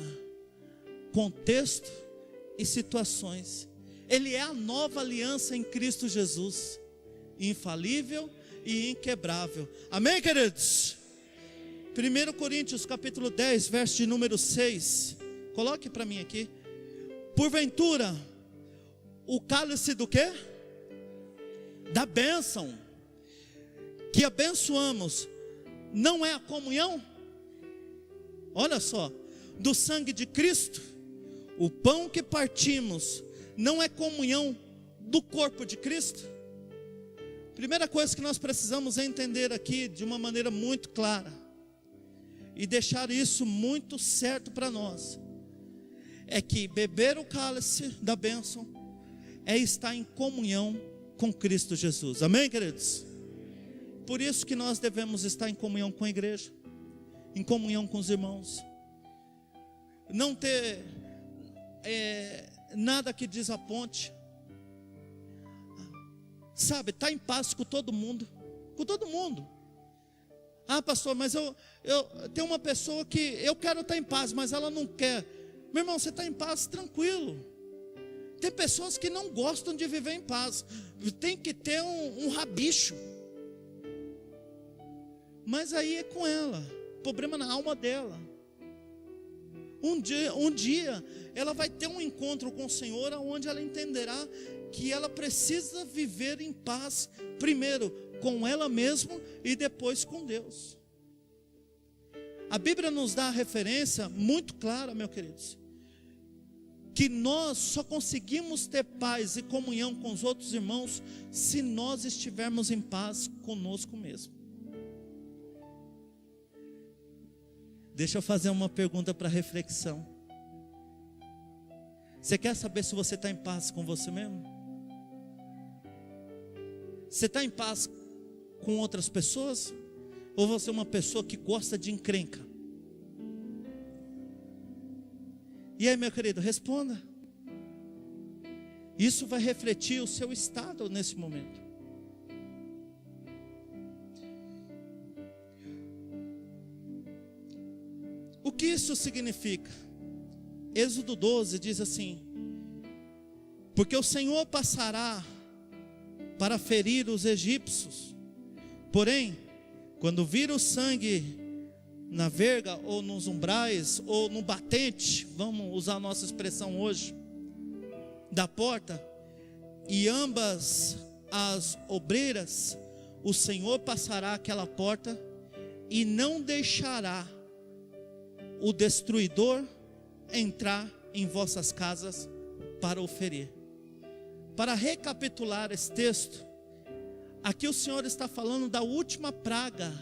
contexto e situações. Ele é a nova aliança em Cristo Jesus, infalível e inquebrável. Amém, queridos? 1 Coríntios capítulo 10, verso de número 6. Coloque para mim aqui. Porventura, o cálice do quê? Da bênção, que abençoamos, não é a comunhão? Olha só, do sangue de Cristo. O pão que partimos não é comunhão do corpo de Cristo? Primeira coisa que nós precisamos entender aqui de uma maneira muito clara, e deixar isso muito certo para nós, é que beber o cálice da bênção é estar em comunhão com Cristo Jesus. Amém, queridos? Por isso que nós devemos estar em comunhão com a igreja, em comunhão com os irmãos, não ter nada que desaponte, sabe, estar em paz com todo mundo, com todo mundo. Ah, pastor, mas eu tenho uma pessoa que eu quero estar em paz, mas ela não quer. Meu irmão, você está em paz, tranquilo. Tem pessoas que não gostam de viver em paz, tem que ter um rabicho. Mas aí é com ela, problema na alma dela. Um dia ela vai ter um encontro com o Senhor, onde ela entenderá que ela precisa viver em paz, primeiro com ela mesma e depois com Deus. A Bíblia nos dá a referência muito clara, meus queridos, que nós só conseguimos ter paz e comunhão com os outros irmãos se nós estivermos em paz conosco mesmo. Deixa eu fazer uma pergunta para reflexão. Você quer saber se você está em paz com você mesmo? Você está em paz com outras pessoas? Ou você é uma pessoa que gosta de encrenca? E aí, meu querido, responda. Isso vai refletir o seu estado nesse momento. O que isso significa? Êxodo 12 diz assim: porque o Senhor passará para ferir os egípcios, porém, quando vir o sangue na verga, ou nos umbrais, ou no batente, vamos usar a nossa expressão hoje, da porta, e ambas as obreiras, o Senhor passará aquela porta, e não deixará o destruidor entrar em vossas casas para o ferir. Para recapitular esse texto, aqui o Senhor está falando da última praga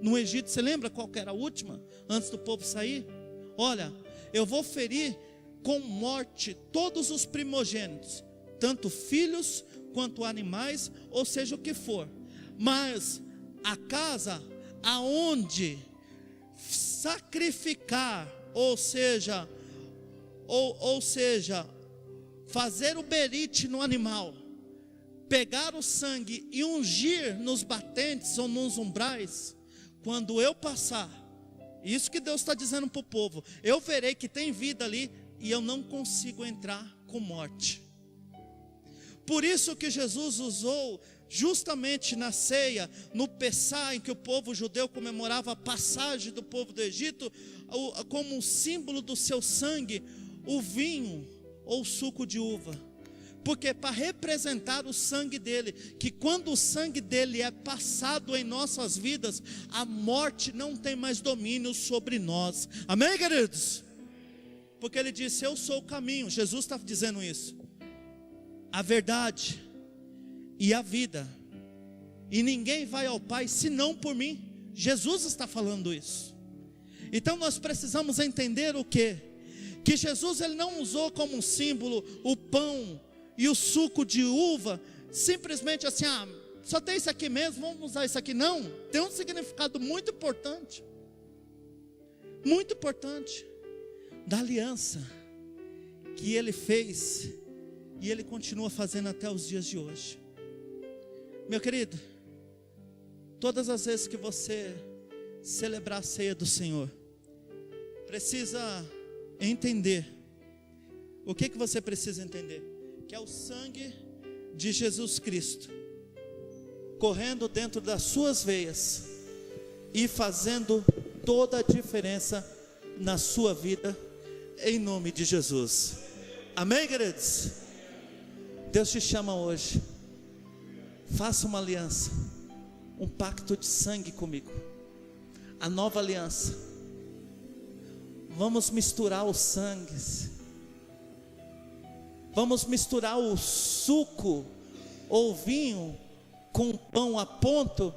no Egito. Você lembra qual que era a última, antes do povo sair? Olha, eu vou ferir com morte todos os primogênitos, tanto filhos quanto animais, ou seja o que for. Mas a casa aonde sacrificar, ou seja, fazer o berite no animal, pegar o sangue e ungir nos batentes ou nos umbrais, quando eu passar, isso que Deus está dizendo para o povo, eu verei que tem vida ali e eu não consigo entrar com morte. Por isso que Jesus usou justamente na ceia, no Pessá, em que o povo judeu comemorava a passagem do povo do Egito, como um símbolo do seu sangue, o vinho ou o suco de uva. Porque para representar o sangue dele, que quando o sangue dele é passado em nossas vidas, a morte não tem mais domínio sobre nós. Amém, queridos? Porque ele disse, eu sou o caminho. Jesus está dizendo isso, a verdade e a vida, e ninguém vai ao Pai senão por mim. Jesus está falando isso. Então nós precisamos entender o quê? Que Jesus ele não usou como um símbolo o pão e o suco de uva, simplesmente assim, só tem isso aqui mesmo, vamos usar isso aqui. Não, tem um significado muito importante, da aliança que ele fez, e ele continua fazendo até os dias de hoje. Meu querido, todas as vezes que você celebrar a ceia do Senhor, precisa entender, o que você precisa entender? Que é o sangue de Jesus Cristo, correndo dentro das suas veias, e fazendo toda a diferença na sua vida, em nome de Jesus. Amém, queridos? Deus te chama hoje, faça uma aliança, um pacto de sangue comigo, a nova aliança. Vamos misturar os sangues, vamos misturar o suco ou vinho com o pão, a ponto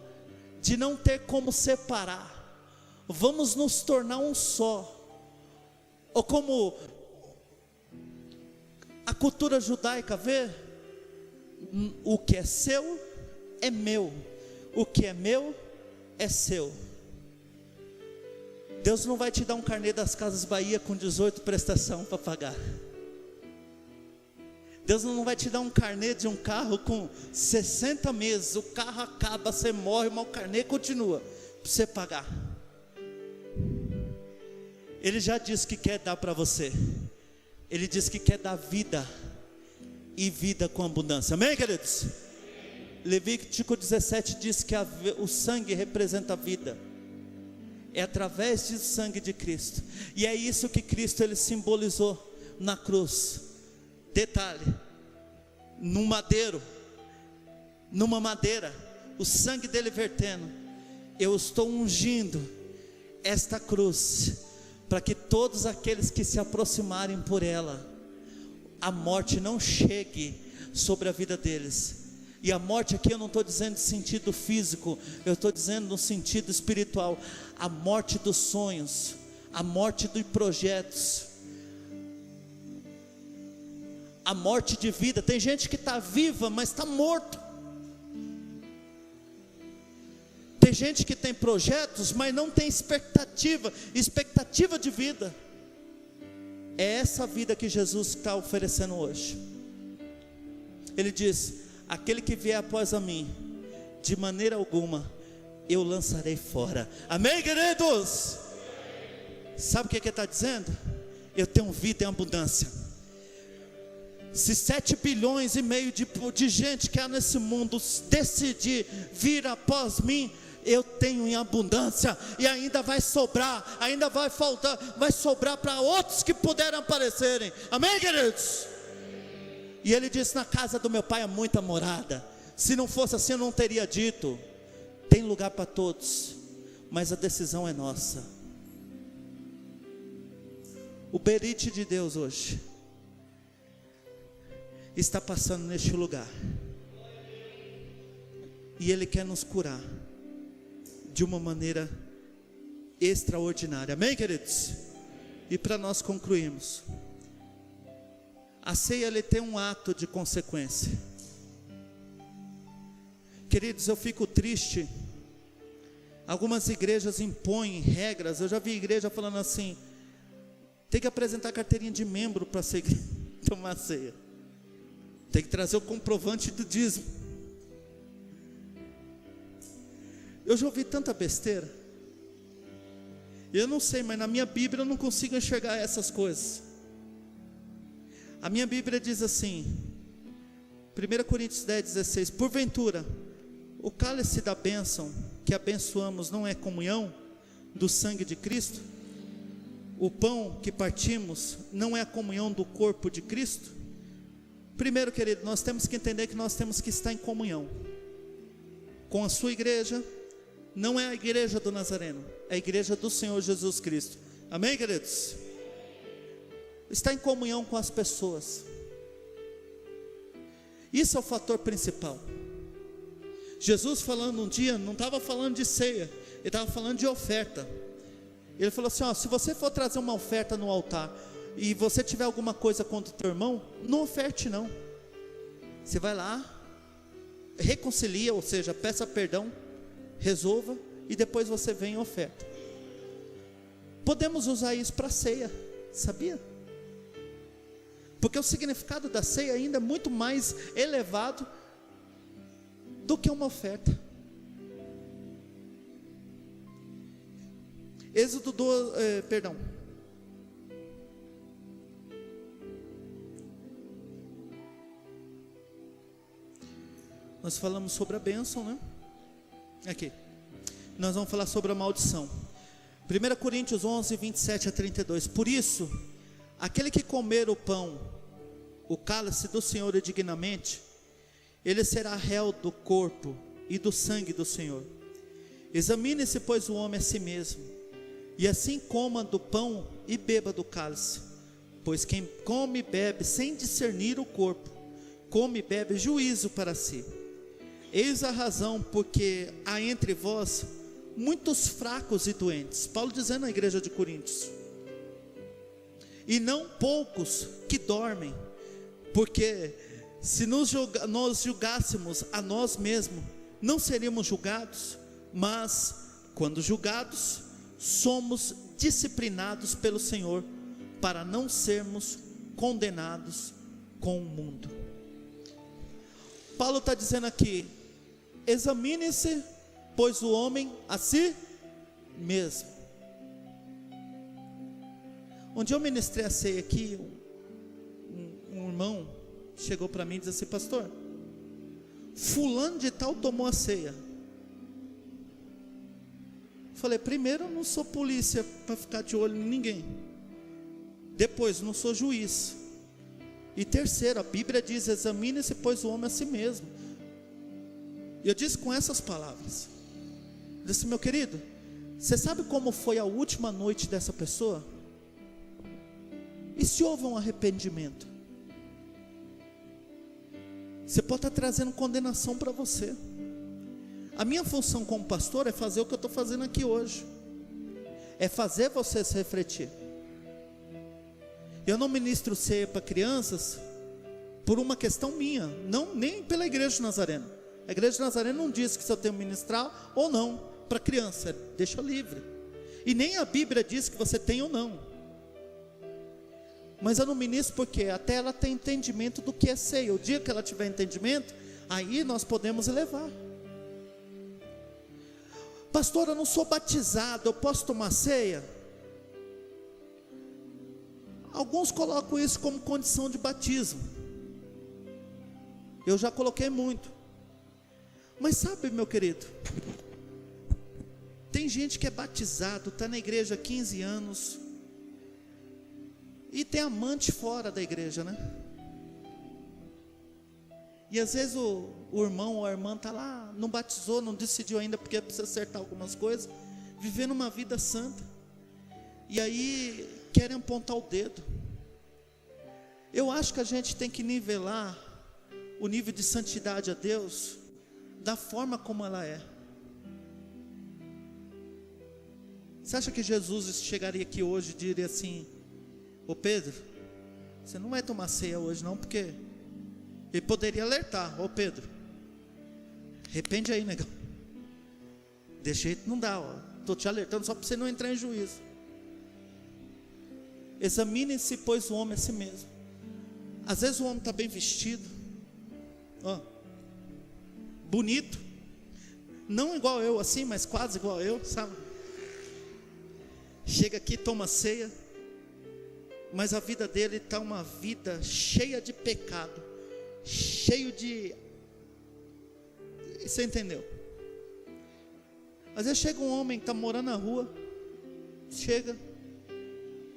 de não ter como separar. Vamos nos tornar um só. Ou como a cultura judaica vê, o que é seu é meu, o que é meu é seu. Deus não vai te dar um carnê das Casas Bahia com 18 prestação para pagar. Deus não vai te dar um carnê de um carro com 60 meses, o carro acaba, você morre, mas o carnê continua para você pagar. Ele já disse que quer dar para você. Ele disse que quer dar vida, e vida com abundância. Amém, queridos? Levítico 17 diz que o sangue representa a vida. É através do sangue de Cristo. E é isso que Cristo ele simbolizou na cruz. Detalhe, numa madeira, o sangue dele vertendo. Eu estou ungindo esta cruz, para que todos aqueles que se aproximarem por ela, a morte não chegue sobre a vida deles. E a morte aqui eu não estou dizendo no sentido físico, eu estou dizendo no sentido espiritual. A morte dos sonhos, a morte dos projetos, a morte de vida. Tem gente que está viva, mas está morto. Tem gente que tem projetos, mas não tem expectativa de vida. É essa vida que Jesus está oferecendo hoje. Ele diz, aquele que vier após a mim, de maneira alguma eu lançarei fora. Amém, queridos? Sabe o que ele está dizendo? Eu tenho vida em abundância. Se 7 bilhões e meio de gente que há nesse mundo decidir vir após mim, eu tenho em abundância, e ainda vai sobrar, ainda vai faltar, vai sobrar para outros que puderam aparecerem. Amém, queridos? E ele disse, na casa do meu pai há muita morada. Se não fosse assim eu não teria dito. Tem lugar para todos, mas a decisão é nossa. O berite de Deus hoje está passando neste lugar, e Ele quer nos curar de uma maneira extraordinária. Amém, queridos? E para nós concluirmos, a ceia ele tem um ato de consequência. Queridos, eu fico triste. Algumas igrejas impõem regras. Eu já vi igreja falando assim: tem que apresentar carteirinha de membro para tomar ceia. Tem que trazer o comprovante do dízimo. Eu já ouvi tanta besteira. Eu não sei, mas na minha Bíblia eu não consigo enxergar essas coisas. A minha Bíblia diz assim, 1 Coríntios 10:16: porventura, o cálice da bênção que abençoamos não é comunhão do sangue de Cristo? O pão que partimos não é a comunhão do corpo de Cristo? Primeiro, querido, nós temos que entender que nós temos que estar em comunhão com a sua igreja. Não é a igreja do Nazareno, é a igreja do Senhor Jesus Cristo. Amém, queridos? Está em comunhão com as pessoas. Isso é o fator principal. Jesus falando um dia, não estava falando de ceia, ele estava falando de oferta. Ele falou assim, se você for trazer uma oferta no altar, e você tiver alguma coisa contra o teu irmão, não oferte não. Você vai lá, reconcilia, ou seja, peça perdão, resolva, e depois você vem e oferta. Podemos usar isso para ceia, sabia? Porque o significado da ceia ainda é muito mais elevado do que uma oferta. Êxodo 12, nós falamos sobre a bênção, né? Aqui, nós vamos falar sobre a maldição. 1 Coríntios 11, 27 a 32. Por isso, aquele que comer o pão, o cálice do Senhor indignamente, ele será réu do corpo e do sangue do Senhor. Examine-se, pois, o homem a si mesmo, e assim coma do pão e beba do cálice. Pois quem come e bebe sem discernir o corpo, come e bebe juízo para si. Eis a razão porque há entre vós muitos fracos e doentes. Paulo dizendo à igreja de Coríntios. E não poucos que dormem. Porque se nós julgássemos a nós mesmos, não seríamos julgados. Mas quando julgados, somos disciplinados pelo Senhor, para não sermos condenados com o mundo. Paulo está dizendo aqui: examine-se, pois, o homem a si mesmo. Onde eu ministrei a ceia aqui, um irmão chegou para mim e disse assim: pastor, fulano de tal tomou a ceia. Falei: primeiro, eu não sou polícia para ficar de olho em ninguém. Depois, não sou juiz. E terceiro, a Bíblia diz: examine-se, pois, o homem a si mesmo. E eu disse com essas palavras. Eu disse: meu querido, você sabe como foi a última noite dessa pessoa? E se houve um arrependimento? Você pode estar trazendo condenação para você. A minha função como pastor é fazer o que eu estou fazendo aqui hoje. É fazer você se refletir. Eu não ministro ceia para crianças por uma questão minha, não, nem pela igreja de Nazareno. A igreja de Nazareno não diz que se eu tenho que ministrar ou não para criança, deixa livre. E nem a Bíblia diz que você tem ou não. Mas eu não ministro porque até ela tem entendimento do que é ceia. O dia que ela tiver entendimento, aí nós podemos elevar. Pastor, eu não sou batizado, eu posso tomar ceia? Alguns colocam isso como condição de batismo. Eu já coloquei muito. Mas sabe, meu querido, tem gente que é batizado, está na igreja há 15 anos e tem amante fora da igreja, né? E às vezes o irmão ou a irmã está lá, não batizou, não decidiu ainda porque precisa acertar algumas coisas, vivendo uma vida santa. E aí querem apontar o dedo. Eu acho que a gente tem que nivelar o nível de santidade a Deus da forma como ela é. Você acha que Jesus chegaria aqui hoje e diria assim: ô Pedro, você não vai tomar ceia hoje não, porque ele poderia alertar: ô Pedro, arrepende aí, negão, desse jeito não dá, estou te alertando só para você não entrar em juízo. Examine-se, pois, o homem a si mesmo. Às vezes o homem está bem vestido, bonito, Não igual eu assim, mas quase igual eu, sabe? Chega aqui, toma ceia, mas a vida dele está uma vida cheia de pecado, cheio de... Você entendeu? Às vezes chega um homem que está morando na rua, chega,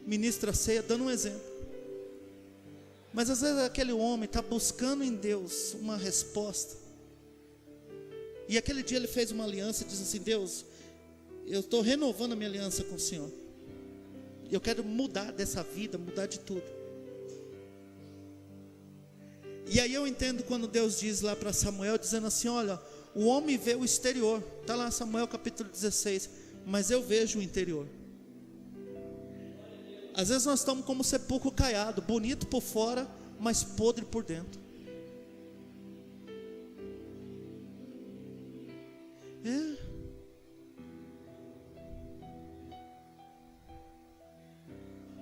ministra a ceia, dando um exemplo. Mas às vezes aquele homem está buscando em Deus uma resposta. E aquele dia ele fez uma aliança e disse assim: Deus, eu estou renovando a minha aliança com o Senhor. Eu quero mudar dessa vida, mudar de tudo. E aí eu entendo quando Deus diz lá para Samuel, dizendo assim: olha, o homem vê o exterior. Está lá Samuel capítulo 16. Mas eu vejo o interior. Às vezes nós estamos como sepulcro caiado, bonito por fora, mas podre por dentro.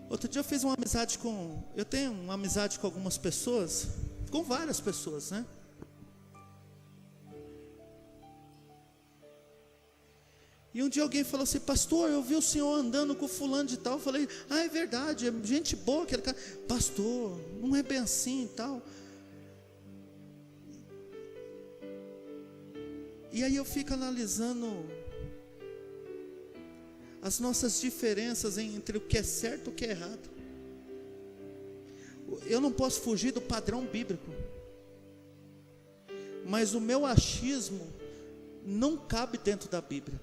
Outro dia eu fiz uma amizade eu tenho uma amizade com algumas pessoas, com várias pessoas, né? E um dia alguém falou assim: pastor, eu vi o senhor andando com fulano de tal. Eu falei: ah, é verdade, é gente boa aquele cara. Pastor, não é bem assim e tal. E aí eu fico analisando as nossas diferenças entre o que é certo e o que é errado. Eu não posso fugir do padrão bíblico, mas o meu achismo não cabe dentro da Bíblia.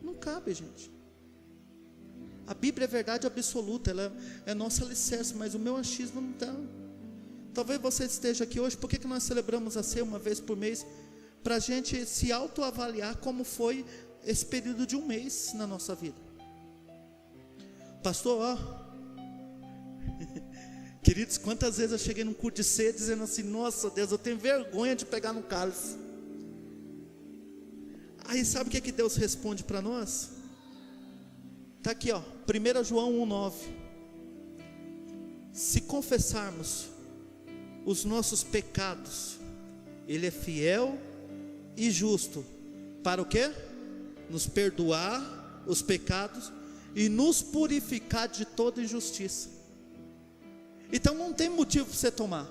Não cabe, gente. A Bíblia é verdade absoluta, ela é nossa alicerce, mas o meu achismo não está. Talvez você esteja aqui hoje. Por que nós celebramos a ceia uma vez por mês? Para a gente se autoavaliar como foi esse período de um mês na nossa vida. Pastor, ó, queridos, quantas vezes eu cheguei num culto de ceia dizendo assim: nossa Deus, eu tenho vergonha de pegar no cálice. Aí sabe o que Deus responde para nós? Está aqui, ó, 1 João 1,9. Se confessarmos os nossos pecados, Ele é fiel e justo para o quê? Nos perdoar os pecados e nos purificar de toda injustiça. Então não tem motivo para você tomar.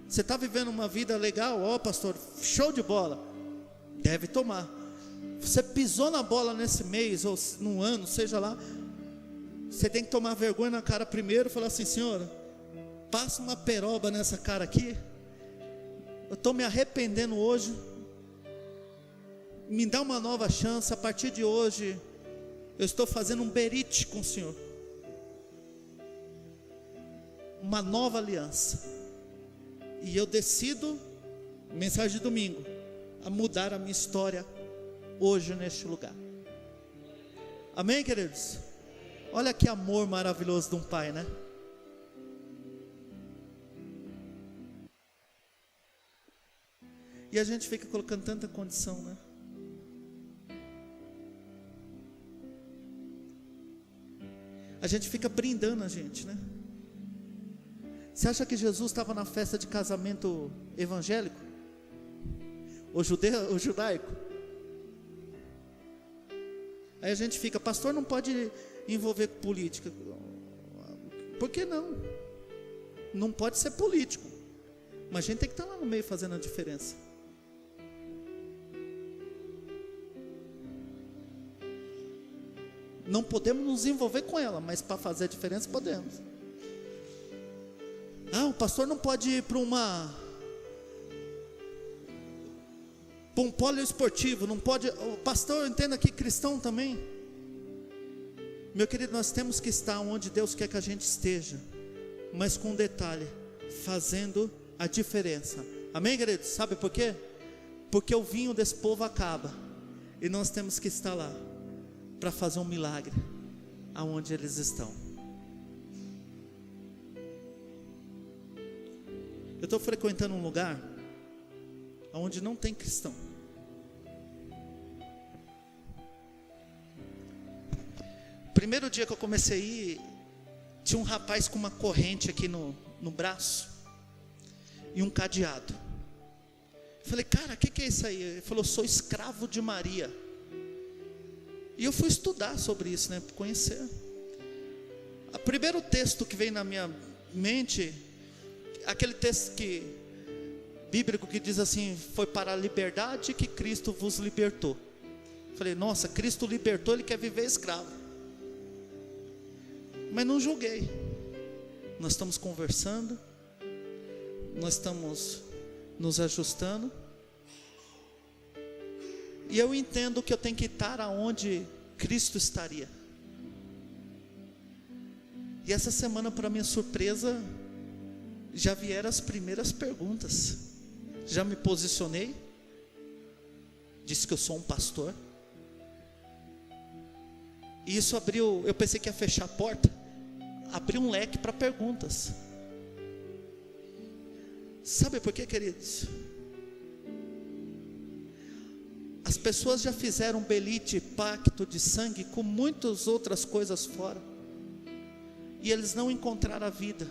Você está vivendo uma vida legal, ó pastor, show de bola, deve tomar. Você pisou na bola nesse mês ou no ano, seja lá, você tem que tomar vergonha na cara primeiro e falar assim: Senhor, passa uma peroba nessa cara aqui, eu estou me arrependendo hoje, me dá uma nova chance. A partir de hoje eu estou fazendo um berite com o Senhor, uma nova aliança, e eu decido, mensagem de domingo, a mudar a minha história hoje neste lugar. Amém, queridos? Olha que amor maravilhoso de um pai, né? E a gente fica colocando tanta condição, né? A gente fica brindando a gente, né? Você acha que Jesus estava na festa de casamento evangélico? O judaico? Aí a gente fica: pastor, não pode envolver política. Por que não? Não pode ser político, mas a gente tem que estar lá no meio fazendo a diferença. Não podemos nos envolver com ela, mas para fazer a diferença podemos. Ah, o pastor não pode ir para um poliesportivo, não pode. O pastor, entenda aqui, cristão também. Meu querido, nós temos que estar onde Deus quer que a gente esteja, mas com um detalhe: fazendo a diferença. Amém, queridos? Sabe por quê? Porque o vinho desse povo acaba, e nós temos que estar lá para fazer um milagre aonde eles estão. Eu estou frequentando um lugar onde não tem cristão. Primeiro dia que eu comecei a ir, tinha um rapaz com uma corrente aqui no braço e um cadeado. Falei, cara, o que é isso aí? Ele falou, sou escravo de Maria. E eu fui estudar sobre isso, né, para conhecer. O primeiro texto que veio na minha mente, aquele texto bíblico que diz assim, foi para a liberdade que Cristo vos libertou. Falei, nossa, Cristo libertou, Ele quer viver escravo. Mas não julguei. Nós estamos conversando, nós estamos nos ajustando, e eu entendo que eu tenho que estar aonde Cristo estaria. E essa semana, para minha surpresa, já vieram as primeiras perguntas. Já me posicionei, disse que eu sou um pastor, e isso abriu, eu pensei que ia fechar a porta, abriu um leque para perguntas. Sabe por quê, queridos? As pessoas já fizeram belite, pacto de sangue com muitas outras coisas fora, e eles não encontraram a vida.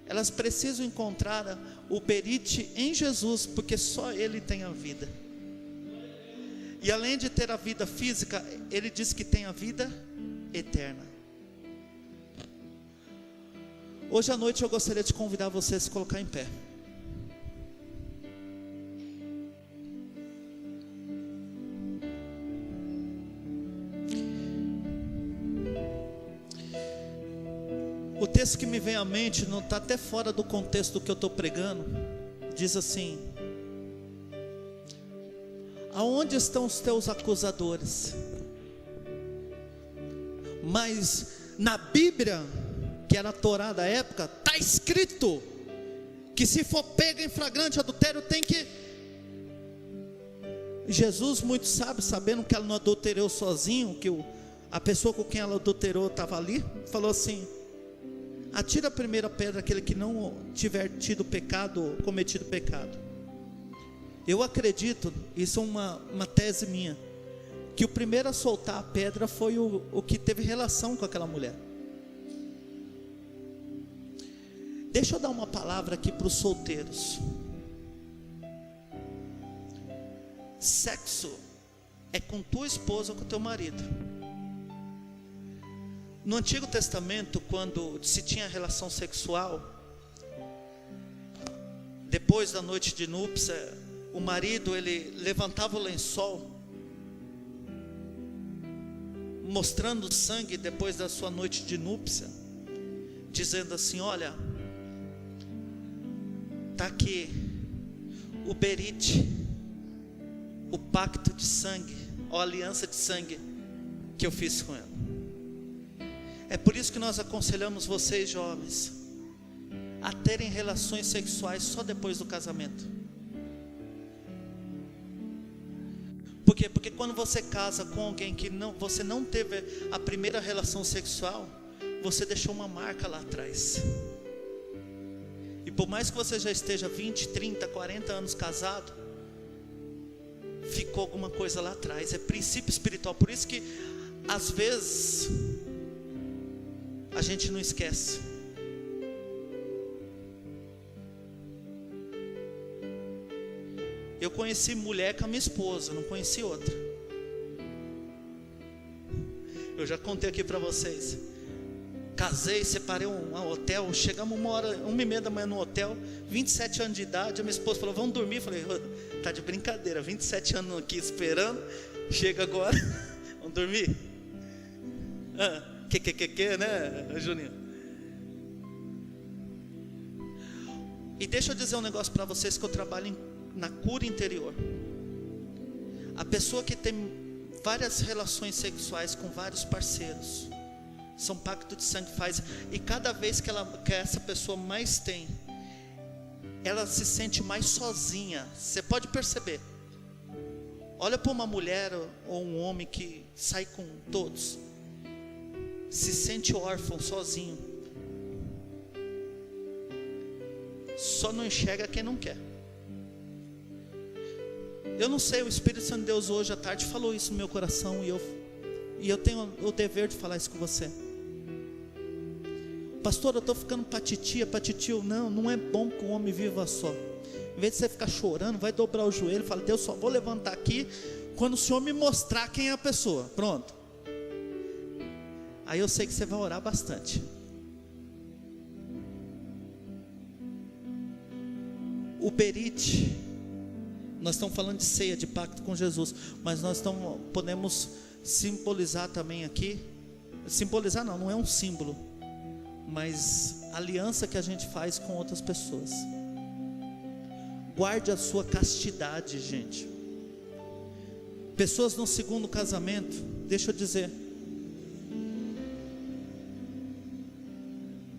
Elas precisam encontrar o berite em Jesus, porque só Ele tem a vida. E além de ter a vida física, Ele diz que tem a vida eterna. Hoje à noite eu gostaria de convidar você a se colocar em pé. O texto que me vem à mente, não está até fora do contexto do que eu estou pregando, diz assim: aonde estão os teus acusadores? Mas na Bíblia, que era a Torá da época, está escrito que se for pego em flagrante adultério, tem que... Jesus, muito sábio, sabendo que ela não adulterou sozinho, que a pessoa com quem ela adulterou estava ali, falou assim: atira a primeira pedra aquele que não tiver tido pecado, cometido pecado. Eu acredito, isso é uma tese minha, que o primeiro a soltar a pedra foi o que teve relação com aquela mulher. Deixa eu dar uma palavra aqui para os solteiros. Sexo é com tua esposa ou com teu marido. No Antigo Testamento, quando se tinha relação sexual, depois da noite de núpcia, o marido, ele levantava o lençol, mostrando sangue depois da sua noite de núpcia, dizendo assim: olha, está aqui o berite, o pacto de sangue, a aliança de sangue que eu fiz com ela. É por isso que nós aconselhamos vocês, jovens, a terem relações sexuais só depois do casamento. Por quê? Porque quando você casa com alguém que você não teve a primeira relação sexual, você deixou uma marca lá atrás. E por mais que você já esteja 20, 30, 40 anos casado, ficou alguma coisa lá atrás. É princípio espiritual. Por isso que às vezes a gente não esquece. Eu conheci mulher com a minha esposa, não conheci outra. Eu já contei aqui para vocês. Casei, separei um hotel, chegamos 1h30 da manhã no hotel, 27 anos de idade, a minha esposa falou: vamos dormir. Eu falei: tá de brincadeira, 27 anos aqui esperando, chega agora, vamos dormir? Né, Juninho? E deixa eu dizer um negócio para vocês, que eu trabalho na cura interior. A pessoa que tem várias relações sexuais com vários parceiros, são pacto de sangue que faz, e cada vez que essa pessoa mais tem, ela se sente mais sozinha. Você pode perceber. Olha para uma mulher ou um homem que sai com todos, se sente órfão, sozinho, só não enxerga quem não quer. Eu não sei, o Espírito Santo de Deus hoje à tarde falou isso no meu coração, e eu tenho o dever de falar isso com você. Pastor, eu estou ficando para titio. Não é bom que o homem viva só. Em vez de você ficar chorando, vai dobrar o joelho e fala: Deus, só vou levantar aqui quando o Senhor me mostrar quem é a pessoa. Pronto. Aí eu sei que você vai orar bastante. O berite, nós estamos falando de ceia, de pacto com Jesus, mas nós podemos simbolizar também aqui. Simbolizar não é um símbolo, mas aliança que a gente faz com outras pessoas. Guarde a sua castidade, gente. Pessoas no segundo casamento, deixa eu dizer,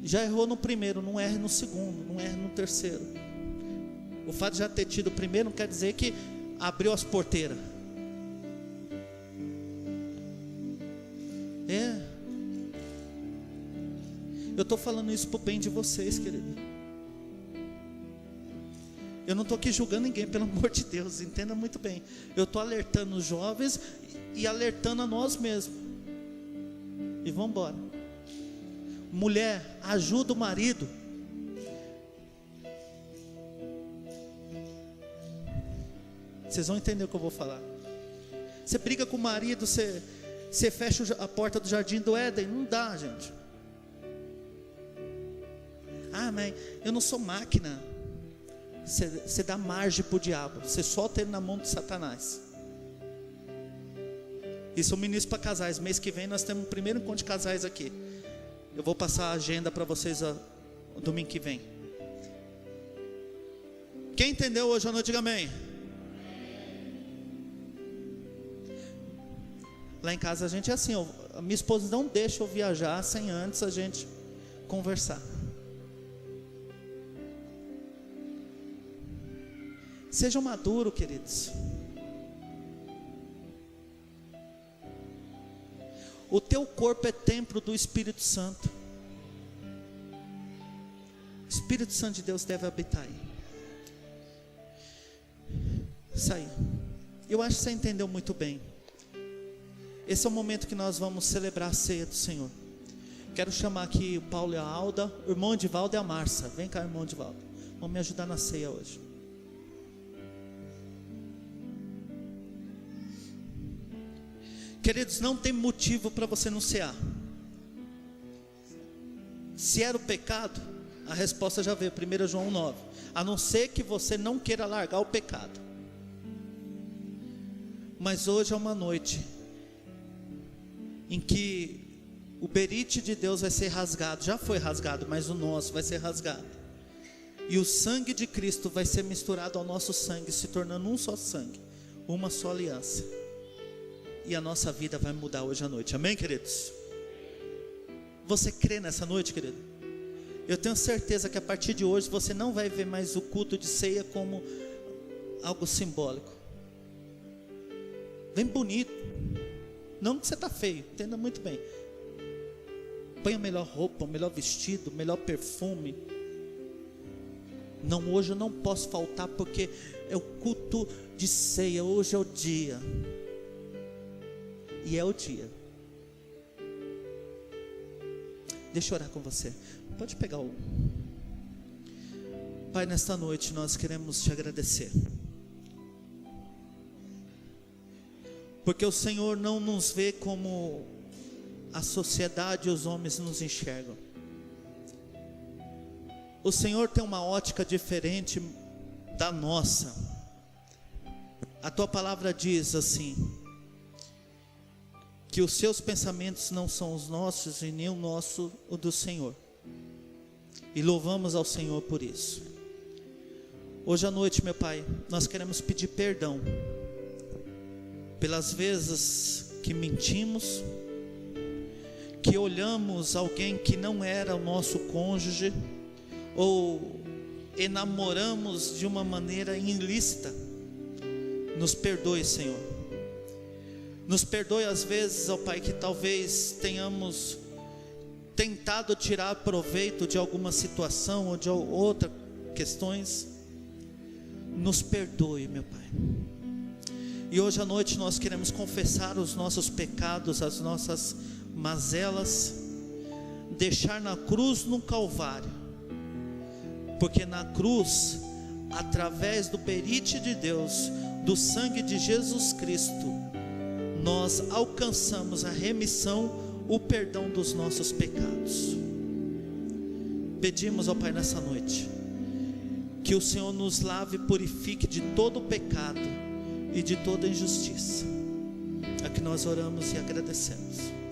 já errou no primeiro, não erre no segundo, não erre no terceiro. O fato de já ter tido o primeiro não quer dizer que abriu as porteiras. Eu estou falando isso para o bem de vocês, querido. Eu não estou aqui julgando ninguém, pelo amor de Deus, entenda muito bem. Eu estou alertando os jovens e alertando a nós mesmos. E vamos embora. Mulher, ajuda o marido. Vocês vão entender o que eu vou falar. Você briga com o marido, você fecha a porta do jardim do Éden. Não dá, gente. Ah, mas eu não sou máquina. Você dá margem para o diabo. Você solta ele na mão de Satanás. Isso eu ministro para casais. Mês que vem nós temos o primeiro encontro de casais aqui. Eu vou passar a agenda para vocês o domingo que vem. Quem entendeu hoje à noite, diga amém. Lá em casa a gente é assim, a minha esposa não deixa eu viajar sem antes a gente conversar. Sejam maduros, queridos. O teu corpo é templo do Espírito Santo. O Espírito Santo de Deus deve habitar aí. Isso aí. Eu acho que você entendeu muito bem. Esse é o momento que nós vamos celebrar a ceia do Senhor. Quero chamar aqui o Paulo e a Alda, o irmão Edivaldo e a Márcia. Vem cá, irmão Edivaldo. Vão me ajudar na ceia hoje. Queridos, não tem motivo para você não cear. Se era o pecado, a resposta já veio, 1 João 9. A não ser que você não queira largar o pecado. Mas hoje é uma noite em que o berite de Deus vai ser rasgado. Já foi rasgado, mas o nosso vai ser rasgado. E o sangue de Cristo vai ser misturado ao nosso sangue, se tornando um só sangue, uma só aliança. E a nossa vida vai mudar hoje à noite, amém, queridos? Você crê nessa noite, querido? Eu tenho certeza que a partir de hoje você não vai ver mais o culto de ceia como algo simbólico. Vem bonito. Não que você está feio, entenda muito bem. Põe a melhor roupa, o melhor vestido, o melhor perfume. Não, hoje eu não posso faltar porque é o culto de ceia, hoje é o dia. E é o dia. Deixa eu orar com você. Pode pegar o... Pai, nesta noite nós queremos te agradecer. Porque o Senhor não nos vê como a sociedade e os homens nos enxergam. O Senhor tem uma ótica diferente da nossa. A tua palavra diz assim: que os seus pensamentos não são os nossos e nem o nosso, o do Senhor. E louvamos ao Senhor por isso. Hoje à noite, meu Pai, nós queremos pedir perdão pelas vezes que mentimos, que olhamos alguém que não era o nosso cônjuge, ou enamoramos de uma maneira ilícita. Nos perdoe, Senhor. Nos perdoe às vezes, ó Pai, que talvez tenhamos tentado tirar proveito de alguma situação ou de outras questões. Nos perdoe, meu Pai. E hoje à noite nós queremos confessar os nossos pecados, as nossas mazelas, deixar na cruz, no Calvário, porque na cruz através do perite de Deus, do sangue de Jesus Cristo, nós alcançamos a remissão, o perdão dos nossos pecados. Pedimos ao Pai nessa noite, que o Senhor nos lave e purifique de todo o pecado e de toda injustiça. É que nós oramos e agradecemos.